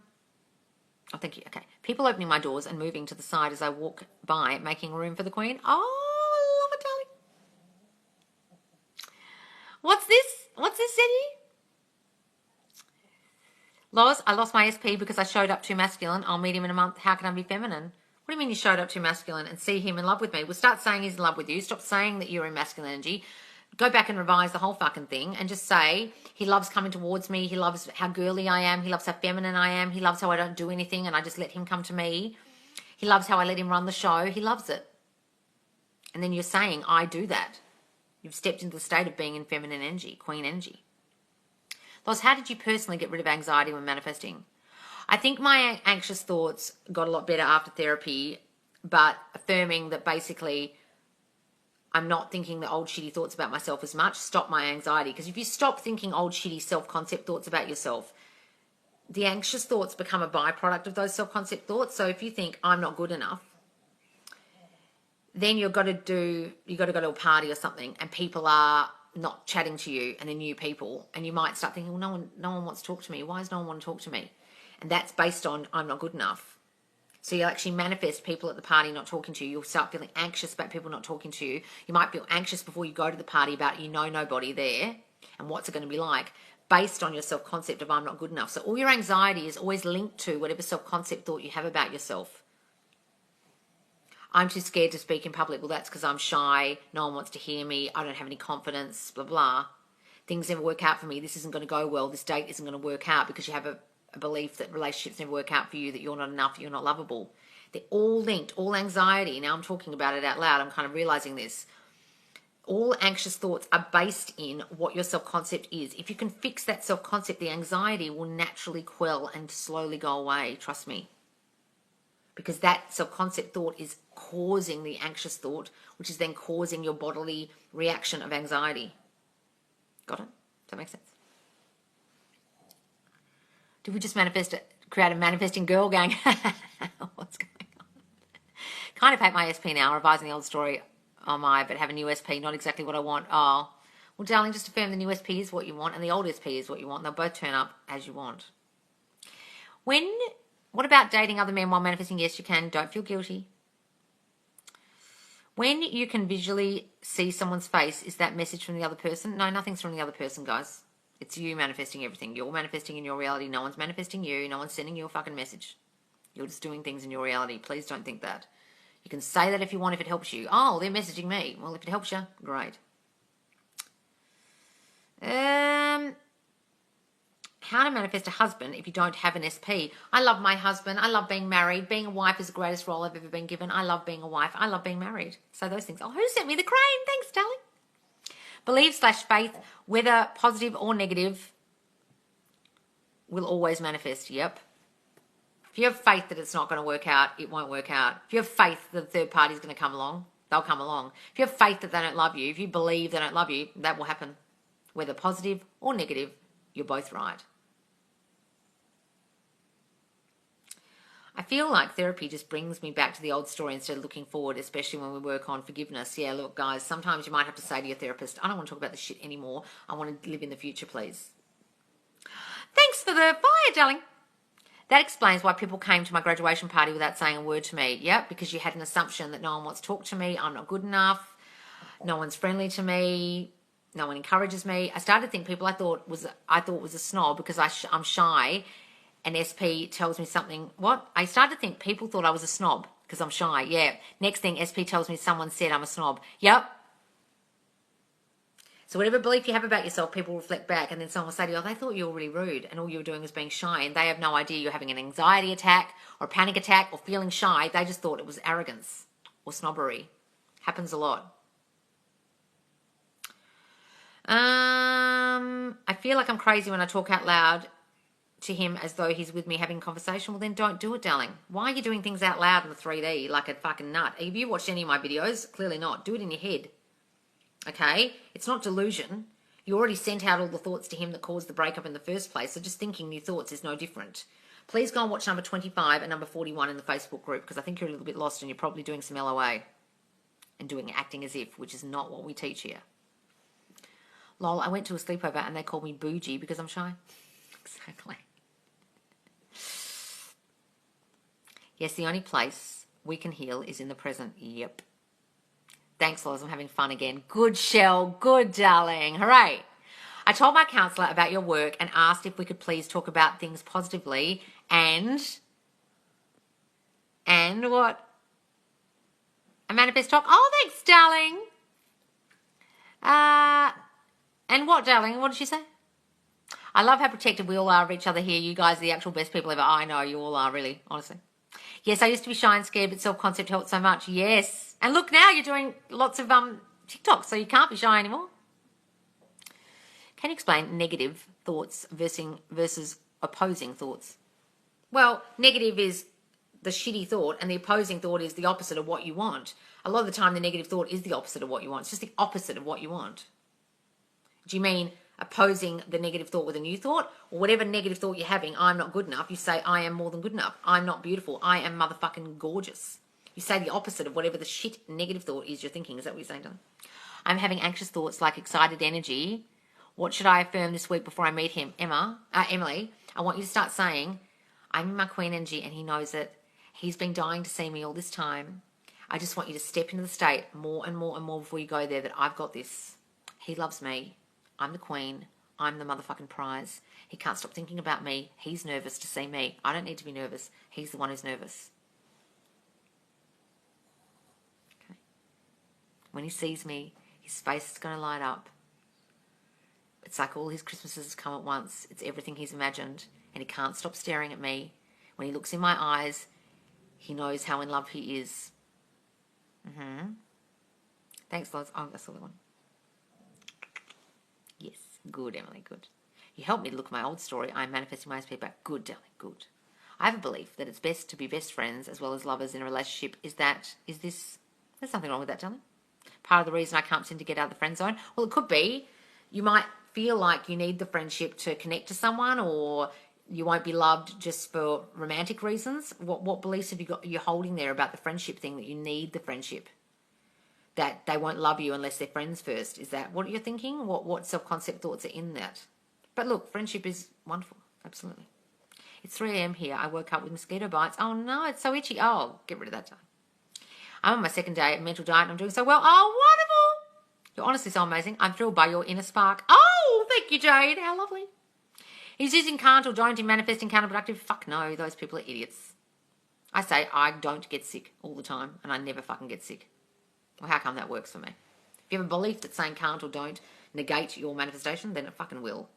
thank you. Okay. People opening my doors and moving to the side as I walk by, making room for the Queen. Oh, love it, darling. What's this? What's this, Eddie? Loz, I lost my SP because I showed up too masculine. I'll meet him in a month. How can I be feminine? What do you mean you showed up too masculine and see him in love with me? Well, start saying he's in love with you. Stop saying that you're in masculine energy. Go back and revise the whole fucking thing and just say he loves coming towards me. He loves how girly I am. He loves how feminine I am. He loves how I don't do anything and I just let him come to me. He loves how I let him run the show. He loves it. And then you're saying, I do that. You've stepped into the state of being in feminine energy, queen energy. Loz, how did you personally get rid of anxiety when manifesting? I think my anxious thoughts got a lot better after therapy, but affirming that basically I'm not thinking the old shitty thoughts about myself as much stopped my anxiety. Because if you stop thinking old shitty self-concept thoughts about yourself, the anxious thoughts become a byproduct of those self-concept thoughts. So if you think I'm not good enough, then you got to go to a party or something and people are not chatting to you and they're new people, and you might start thinking, well, no one wants to talk to me. Why does no one want to talk to me? And that's based on I'm not good enough. So you'll actually manifest people at the party not talking to you. You'll start feeling anxious about people not talking to you. You might feel anxious before you go to the party about nobody there and what's it going to be like, based on your self-concept of I'm not good enough. So all your anxiety is always linked to whatever self-concept thought you have about yourself. I'm too scared to speak in public. Well, that's because I'm shy. No one wants to hear me. I don't have any confidence, blah, blah. Things never work out for me. This isn't going to go well. This date isn't going to work out because you have a belief that relationships never work out for you, that you're not enough, you're not lovable. They're all linked, all anxiety. Now I'm talking about it out loud. I'm kind of realizing this. All anxious thoughts are based in what your self-concept is. If you can fix that self-concept, the anxiety will naturally quell and slowly go away. Trust me. Because that self-concept thought is causing the anxious thought, which is then causing your bodily reaction of anxiety. Got it? Does that make sense? Did we just create a manifesting girl gang? What's going on? Kind of hate my SP now, revising the old story. Oh my, but have a new SP, not exactly what I want. Oh, well, darling, just affirm the new SP is what you want and the old SP is what you want. They'll both turn up as you want. What about dating other men while manifesting? Yes, you can. Don't feel guilty. When you can visually see someone's face, is that message from the other person? No, nothing's from the other person, guys. It's you manifesting everything. You're manifesting in your reality. No one's manifesting you. No one's sending you a fucking message. You're just doing things in your reality. Please don't think that. You can say that if you want, if it helps you. Oh, they're messaging me. Well, if it helps you, great. How to manifest a husband if you don't have an SP. I love my husband. I love being married. Being a wife is the greatest role I've ever been given. I love being a wife. I love being married. So those things. Oh, who sent me the crane? Thanks, darling. Believe/faith, whether positive or negative, will always manifest. Yep. If you have faith that it's not going to work out, it won't work out. If you have faith that the third party is going to come along, they'll come along. If you have faith that they don't love you, if you believe they don't love you, that will happen. Whether positive or negative, you're both right. I feel like therapy just brings me back to the old story instead of looking forward, especially when we work on forgiveness. Yeah, look, guys, sometimes you might have to say to your therapist, I don't want to talk about this shit anymore. I want to live in the future, please. Thanks for the fire, darling. That explains why people came to my graduation party without saying a word to me. Yep, because you had an assumption that no one wants to talk to me, I'm not good enough, no one's friendly to me, no one encourages me. I started to think people I thought was a snob because I'm shy. And SP tells me something. What? I started to think people thought I was a snob because I'm shy. Yeah. Next thing, SP tells me someone said I'm a snob. Yep. So whatever belief you have about yourself, people reflect back, and then someone will say to you, oh, they thought you were really rude and all you were doing was being shy, and they have no idea you're having an anxiety attack or a panic attack or feeling shy. They just thought it was arrogance or snobbery. Happens a lot. I feel like I'm crazy when I talk out loud to him as though he's with me having a conversation. Well, then don't do it, darling. Why are you doing things out loud in the 3D like a fucking nut? Have you watched any of my videos? Clearly not. Do it in your head. Okay? It's not delusion. You already sent out all the thoughts to him that caused the breakup in the first place, so just thinking new thoughts is no different. Please go and watch number 25 and number 41 in the Facebook group because I think you're a little bit lost and you're probably doing some LOA. and acting as if, which is not what we teach here. Lol, I went to a sleepover and they called me bougie because I'm shy. Exactly. Yes, the only place we can heal is in the present. Yep. Thanks, Loz. I'm having fun again. Good, Shell. Good, darling. Hooray. I told my counsellor about your work and asked if we could please talk about things positively and what? A manifest talk. Oh, thanks, darling. And what, darling? What did she say? I love how protected we all are of each other here. You guys are the actual best people ever. I know you all are, really, honestly. Yes, I used to be shy and scared, but self-concept helped so much. Yes. And look, now you're doing lots of TikToks, so you can't be shy anymore. Can you explain negative thoughts versus opposing thoughts? Well, negative is the shitty thought, and the opposing thought is the opposite of what you want. A lot of the time, the negative thought is the opposite of what you want. It's just the opposite of what you want. Do you mean opposing the negative thought with a new thought? Or whatever negative thought you're having, I'm not good enough, you say, I am more than good enough. I'm not beautiful. I am motherfucking gorgeous. You say the opposite of whatever the shit negative thought is you're thinking. Is that what you're saying, Don? I'm having anxious thoughts like excited energy. What should I affirm this week before I meet him? Emily, I want you to start saying, I'm in my queen energy and he knows it. He's been dying to see me all this time. I just want you to step into the state more and more and more before you go there that I've got this. He loves me. I'm the queen. I'm the motherfucking prize. He can't stop thinking about me. He's nervous to see me. I don't need to be nervous. He's the one who's nervous. Okay. When he sees me, his face is going to light up. It's like all his Christmases come at once. It's everything he's imagined. And he can't stop staring at me. When he looks in my eyes, he knows how in love he is. Thanks, Loz. Oh, that's the other one. Yes. Good, Emily. Good. You helped me to look at my old story. I'm manifesting my SP back. Good, darling. Good. I have a belief that it's best to be best friends as well as lovers in a relationship. There's nothing wrong with that, darling. Part of the reason I can't seem to get out of the friend zone. Well, it could be you might feel like you need the friendship to connect to someone, or you won't be loved just for romantic reasons. What beliefs have you're holding there about the friendship thing, that you need the friendship? That they won't love you unless they're friends first. Is that what you're thinking? What self-concept thoughts are in that? But look, friendship is wonderful. Absolutely. It's 3 a.m. here. I woke up with mosquito bites. Oh, no, it's so itchy. Oh, get rid of that time. I'm on my second day of mental diet and I'm doing so well. Oh, wonderful. You're honestly so amazing. I'm thrilled by your inner spark. Oh, thank you, Jade. How lovely. He's using can't or don't in manifesting counterproductive. Fuck no, those people are idiots. I say I don't get sick all the time and I never fucking get sick. Well, how come that works for me? If you have a belief that saying can't or don't negate your manifestation, then it fucking will.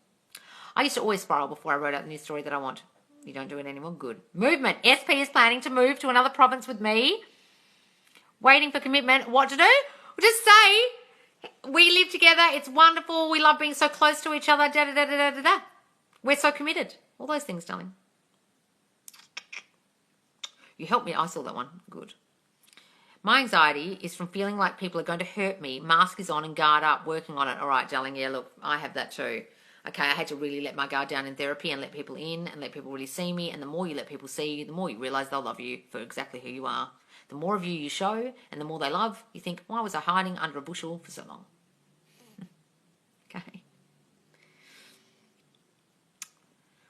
I used to always spiral before I wrote out the new story that I want. You don't do it anymore? Good. Movement. SP is planning to move to another province with me. Waiting for commitment. What to do? Just say, we live together. It's wonderful. We love being so close to each other. Da, da, da, da, da, da. We're so committed. All those things, darling. You helped me. I saw that one. Good. My anxiety is from feeling like people are going to hurt me. Mask is on and guard up, working on it. All right, darling, yeah, look, I have that too. Okay, I had to really let my guard down in therapy and let people in and let people really see me. And the more you let people see you, the more you realise they'll love you for exactly who you are. The more of you show and the more they love, you think, why was I hiding under a bushel for so long? Okay.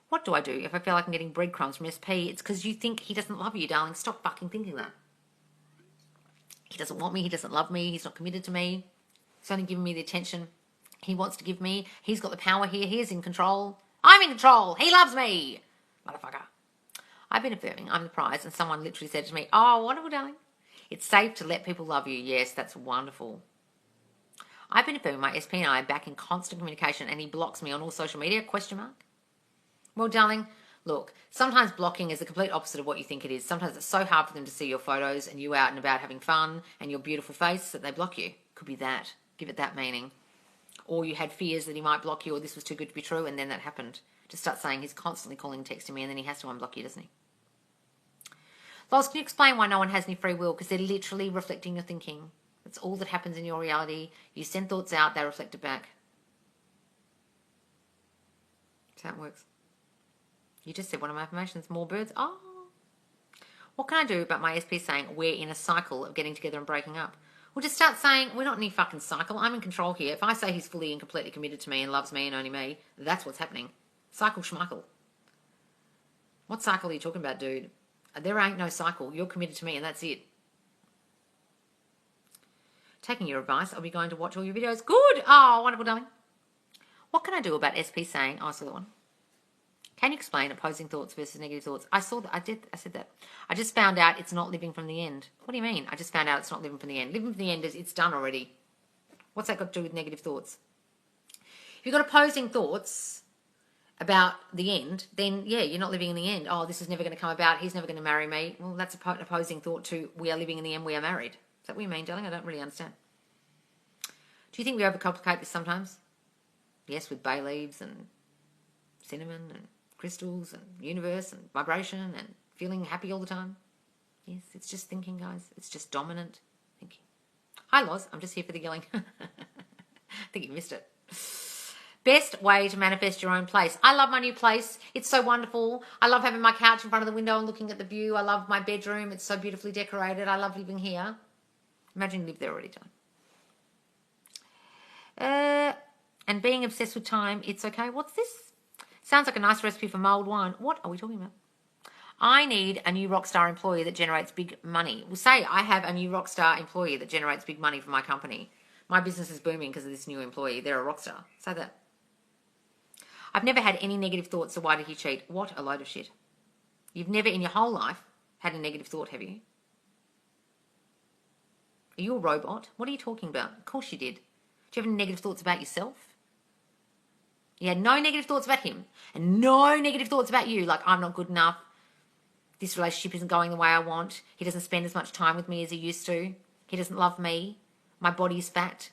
What do I do if I feel like I'm getting breadcrumbs from SP? It's because you think he doesn't love you, darling. Stop fucking thinking that. He doesn't want me. He doesn't love me. He's not committed to me. He's only giving me the attention he wants to give me. He's got the power here. He is in control. I'm in control. He loves me. Motherfucker. I've been affirming I'm the prize, and someone literally said to me, oh, wonderful, darling. It's safe to let people love you. Yes, that's wonderful. I've been affirming my SP and I are back in constant communication, and he blocks me on all social media, ? Well, darling, look, sometimes blocking is the complete opposite of what you think it is. Sometimes it's so hard for them to see your photos and you out and about having fun and your beautiful face that they block you. Could be that. Give it that meaning. Or you had fears that he might block you, or this was too good to be true, and then that happened. Just start saying he's constantly calling and texting me, and then he has to unblock you, doesn't he? Loz, can you explain why no one has any free will? Because they're literally reflecting your thinking. That's all that happens in your reality. You send thoughts out, they reflect it back. That's how it works. You just said one of my affirmations, more birds. Oh. What can I do about my SP saying we're in a cycle of getting together and breaking up? We'll just start saying, we're not in any fucking cycle. I'm in control here. If I say he's fully and completely committed to me and loves me and only me, that's what's happening. Cycle schmuckle. What cycle are you talking about, dude? There ain't no cycle. You're committed to me and that's it. Taking your advice, I'll be going to watch all your videos. Good. Oh, wonderful, darling. What can I do about SP saying, oh, I saw that one. Can you explain opposing thoughts versus negative thoughts? I saw that. I said that. I just found out it's not living from the end. What do you mean? I just found out it's not living from the end. Living from the end is it's done already. What's that got to do with negative thoughts? If you've got opposing thoughts about the end, then yeah, you're not living in the end. Oh, this is never going to come about. He's never going to marry me. Well, that's an opposing thought to we are living in the end. We are married. Is that what you mean, darling? I don't really understand. Do you think we overcomplicate this sometimes? Yes, with bay leaves and cinnamon and crystals and universe and vibration and feeling happy all the time. Yes, it's just thinking, guys. It's just dominant thinking. Hi, Loz. I'm just here for the yelling. I think you missed it. Best way to manifest your own place. I love my new place. It's so wonderful. I love having my couch in front of the window and looking at the view. I love my bedroom. It's so beautifully decorated. I love living here. Imagine you live there already, John. And being obsessed with time, it's okay. What's this? Sounds like a nice recipe for mulled wine. What are we talking about? I need a new rockstar employee that generates big money. We'll say I have a new rockstar employee that generates big money for my company. My business is booming because of this new employee. They're a rockstar. Say that. I've never had any negative thoughts, so why did he cheat? What a load of shit. You've never in your whole life had a negative thought, have you? Are you a robot? What are you talking about? Of course you did. Do you have any negative thoughts about yourself? You had no negative thoughts about him and no negative thoughts about you, like I'm not good enough. This relationship isn't going the way I want. He doesn't spend as much time with me as he used to. He doesn't love me. My body's fat.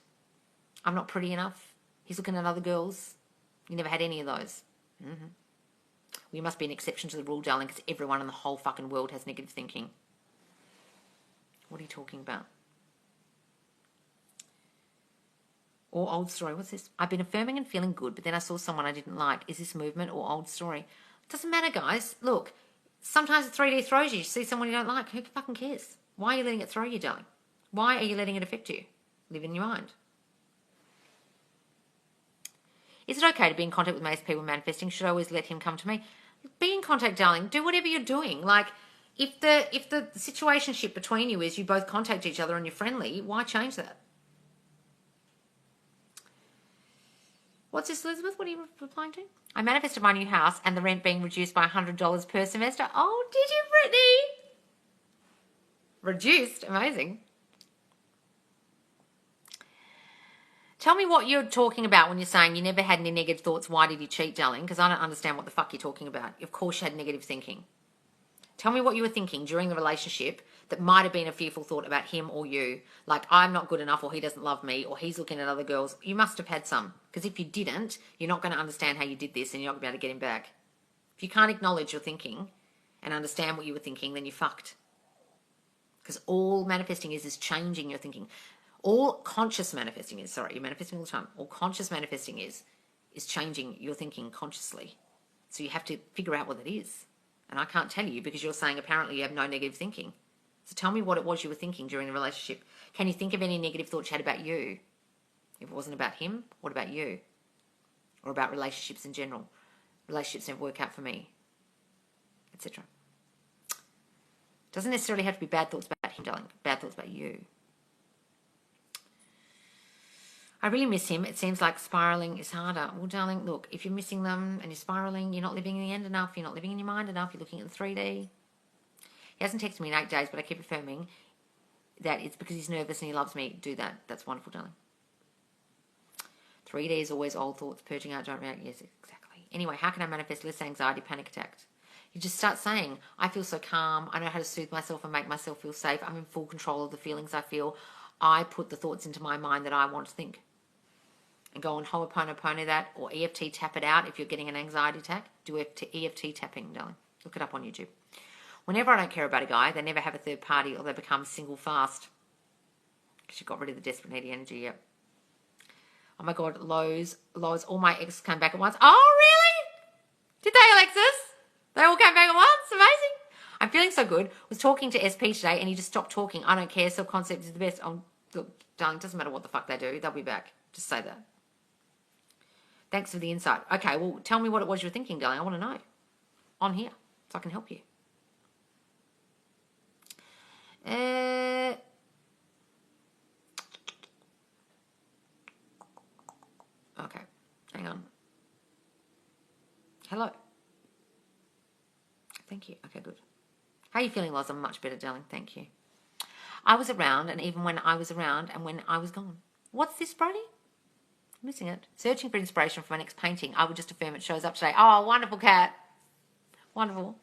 I'm not pretty enough. He's looking at other girls. You never had any of those. Well, you must be an exception to the rule, darling, because everyone in the whole fucking world has negative thinking. What are you talking about? Or old story. What's this? I've been affirming and feeling good, but then I saw someone I didn't like. Is this movement or old story? It doesn't matter, guys. Look, sometimes 3D throws you. You see someone you don't like. Who fucking cares? Why are you letting it throw you, darling? Why are you letting it affect you? Live in your mind. Is it okay to be in contact with most people manifesting? Should I always let him come to me? Be in contact, darling. Do whatever you're doing. Like, if the situationship between you is you both contact each other and you're friendly, why change that? What's this, Elizabeth? What are you replying to? I manifested my new house and the rent being reduced by $100 per semester. Oh, did you, Brittany? Reduced? Amazing. Tell me what you're talking about when you're saying you never had any negative thoughts. Why did you cheat, darling? Because I don't understand what the fuck you're talking about. Of course you had negative thinking. Tell me what you were thinking during the relationship that might have been a fearful thought about him or you. Like, I'm not good enough, or he doesn't love me, or he's looking at other girls. You must have had some. Because if you didn't, you're not going to understand how you did this and you're not going to be able to get him back. If you can't acknowledge your thinking and understand what you were thinking, then you're fucked. Because all manifesting is changing your thinking. All conscious manifesting is, sorry, you're manifesting all the time. All conscious manifesting is changing your thinking consciously. So you have to figure out what it is. And I can't tell you because you're saying apparently you have no negative thinking. So tell me what it was you were thinking during the relationship. Can you think of any negative thoughts you had about you? If it wasn't about him, what about you? Or about relationships in general? Relationships never work out for me, etc. Doesn't necessarily have to be bad thoughts about him, darling. Bad thoughts about you. I really miss him. It seems like spiraling is harder. Well, darling, look, if you're missing them and you're spiraling, you're not living in the end enough. You're not living in your mind enough. You're looking at the 3D. He hasn't texted me in 8 days, but I keep affirming that it's because he's nervous and he loves me. Do that. That's wonderful, darling. 3D is always old thoughts purging out, don't react. Yes, exactly. Anyway, how can I manifest less anxiety, panic attacks? You just start saying, I feel so calm. I know how to soothe myself and make myself feel safe. I'm in full control of the feelings I feel. I put the thoughts into my mind that I want to think. And go on Ho'oponopono that, or EFT tap it out if you're getting an anxiety attack. Do EFT tapping, darling. Look it up on YouTube. Whenever I don't care about a guy, they never have a third party or they become single fast. Because you got rid of the desperate needy energy, yep. Oh my God, Lowe's, all my exes came back at once. Oh, really? Did they, Alexis? They all came back at once? Amazing. I'm feeling so good. I was talking to SP today and he just stopped talking. I don't care, self-concept is the best. Oh, Look, darling, it doesn't matter what the fuck they do. They'll be back. Just say that. Thanks for the insight. Okay, well, tell me what it was you were thinking, darling. I want to know. On here, so I can help you. Okay, hang on. Hello. Thank you. Okay, good. How are you feeling, Loz? I'm much better, darling. Thank you. I was around, and even when I was around and when I was gone. What's this, Brody? Missing it. Searching for inspiration for my next painting. I would just affirm it shows up today. Oh, wonderful, Cat. Wonderful.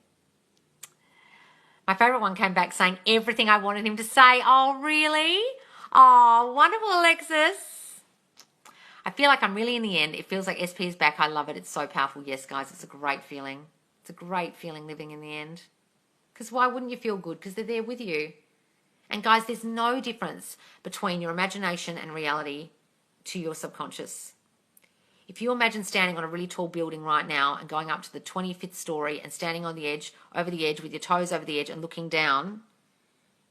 My favourite one came back saying everything I wanted him to say. Oh, really? Oh, wonderful, Alexis. I feel like I'm really in the end. It feels like SP is back. I love it. It's so powerful. Yes, guys, it's a great feeling. It's a great feeling living in the end. Because why wouldn't you feel good? Because they're there with you. And guys, there's no difference between your imagination and reality to your subconscious. If you imagine standing on a really tall building right now and going up to the 25th story and standing on the edge, over the edge with your toes over the edge and looking down,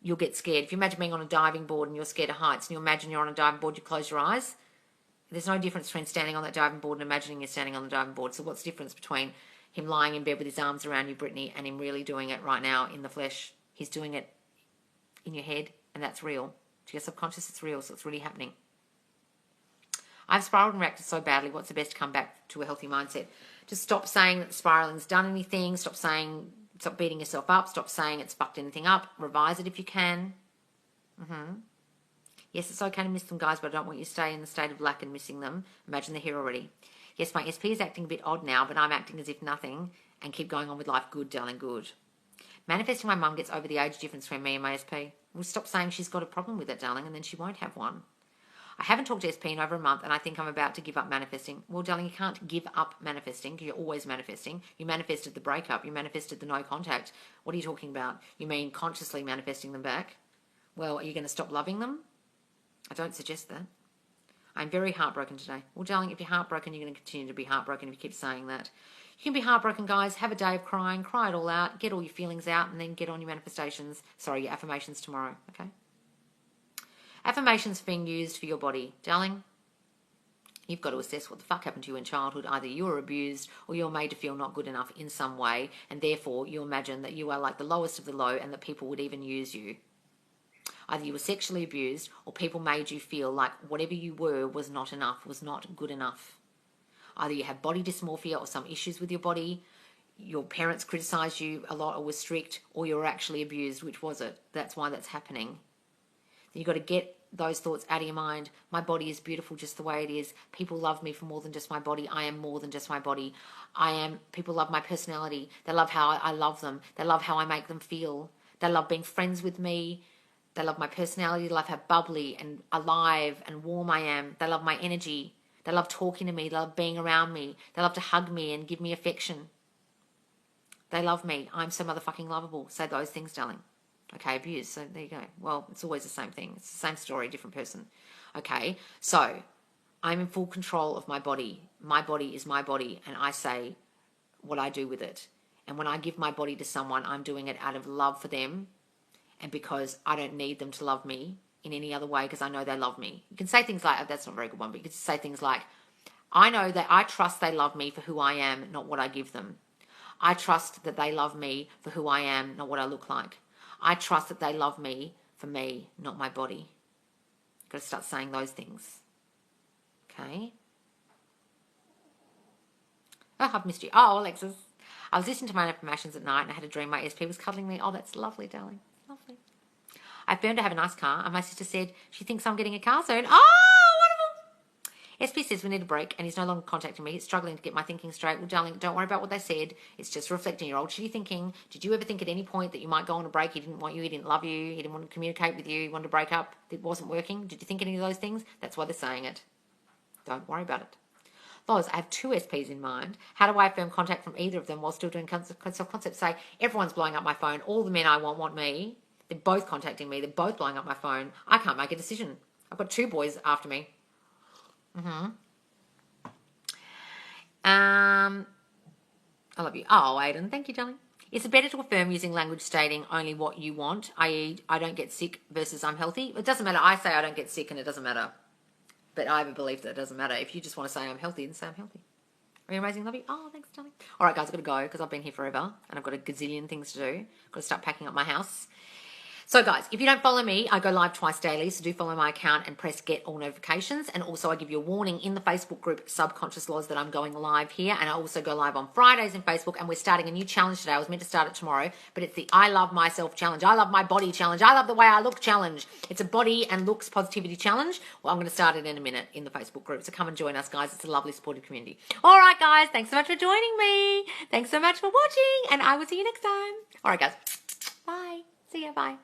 you'll get scared. If you imagine being on a diving board and you're scared of heights and you imagine you're on a diving board, you close your eyes, there's no difference between standing on that diving board and imagining you're standing on the diving board. So what's the difference between him lying in bed with his arms around you, Brittany, and him really doing it right now in the flesh? He's doing it in your head, and that's real. To your subconscious, it's real, so it's really happening. I've spiraled and reacted so badly. What's the best to come back to a healthy mindset? Just stop saying that spiraling's done anything. Stop beating yourself up. Stop saying it's fucked anything up. Revise it if you can. Yes, it's okay to miss them, guys, but I don't want you to stay in the state of lack and missing them. Imagine they're here already. Yes, my SP is acting a bit odd now, but I'm acting as if nothing and keep going on with life. Good, darling, good. Manifesting my mum gets over the age difference between me and my SP. We'll stop saying she's got a problem with it, darling, and then she won't have one. I haven't talked to SP in over a month, and I think I'm about to give up manifesting. Well, darling, you can't give up manifesting because you're always manifesting. You manifested the breakup. You manifested the no contact. What are you talking about? You mean consciously manifesting them back? Well, are you going to stop loving them? I don't suggest that. I'm very heartbroken today. Well, darling, if you're heartbroken, you're going to continue to be heartbroken if you keep saying that. You can be heartbroken, guys. Have a day of crying. Cry it all out. Get all your feelings out, and then get on your manifestations. Sorry, your affirmations tomorrow, okay? Affirmations being used for your body. Darling, you've got to assess what the fuck happened to you in childhood. Either you were abused or you're made to feel not good enough in some way, and therefore you imagine that you are like the lowest of the low and that people would even use you. Either you were sexually abused or people made you feel like whatever you were was not enough, was not good enough. Either you have body dysmorphia or some issues with your body, your parents criticised you a lot or were strict, or you were actually abused. Which was it? That's why that's happening. You've got to get those thoughts out of your mind. My body is beautiful just the way it is. People love me for more than just my body. I am more than just my body. People love my personality. They love how I love them. They love how I make them feel. They love being friends with me. They love my personality. They love how bubbly and alive and warm I am. They love my energy. They love talking to me. They love being around me. They love to hug me and give me affection. They love me. I'm so motherfucking lovable. Say those things, darling. Okay, abuse. So there you go. Well, it's always the same thing. It's the same story, different person. Okay, so I'm in full control of my body. My body is my body, and I say what I do with it. And when I give my body to someone, I'm doing it out of love for them and because I don't need them to love me in any other way because I know they love me. You can say things like, that's not a very good one, but you can say things like, I know that I trust they love me for who I am, not what I give them. I trust that they love me for who I am, not what I look like. I trust that they love me for me, not my body. Got to start saying those things. Okay? Oh, I've missed you. Oh, Alexis. I was listening to my affirmations at night and I had a dream my SP was cuddling me. Oh, that's lovely, darling. Lovely. I affirmed to have a nice car and my sister said she thinks I'm getting a car soon. Oh, wonderful. SP says we need a break and he's no longer contacting me. He's struggling to get my thinking straight. Well, darling, don't worry about what they said. It's just reflecting your old shitty thinking. Did you ever think at any point that you might go on a break? He didn't want you. He didn't love you. He didn't want to communicate with you. He wanted to break up. It wasn't working. Did you think any of those things? That's why they're saying it. Don't worry about it. Loz, I have 2 SPs in mind. How do I affirm contact from either of them while still doing self-concept? Say, everyone's blowing up my phone. All the men I want me. They're both contacting me. They're both blowing up my phone. I can't make a decision. I've got 2 boys after me. I love you. Oh, Aiden, thank you, darling. Is it better to affirm using language stating only what you want, i.e. I don't get sick versus I'm healthy? It doesn't matter. I say I don't get sick and it doesn't matter. But I have a belief that it doesn't matter. If you just want to say I'm healthy, then say I'm healthy. Are you amazing, lovey? Oh, thanks, darling. All right, guys, I've got to go because I've been here forever and I've got a gazillion things to do. I've got to start packing up my house. So, guys, if you don't follow me, I go live twice daily, so do follow my account and press get all notifications. And also, I give you a warning in the Facebook group Subconscious Laws that I'm going live here. And I also go live on Fridays in Facebook. And we're starting a new challenge today. I was meant to start it tomorrow, but it's the I Love Myself Challenge. I Love My Body Challenge. I Love the Way I Look Challenge. It's a body and looks positivity challenge. Well, I'm going to start it in a minute in the Facebook group. So come and join us, guys. It's a lovely, supportive community. All right, guys. Thanks so much for joining me. Thanks so much for watching. And I will see you next time. All right, guys. Bye. See ya. Bye.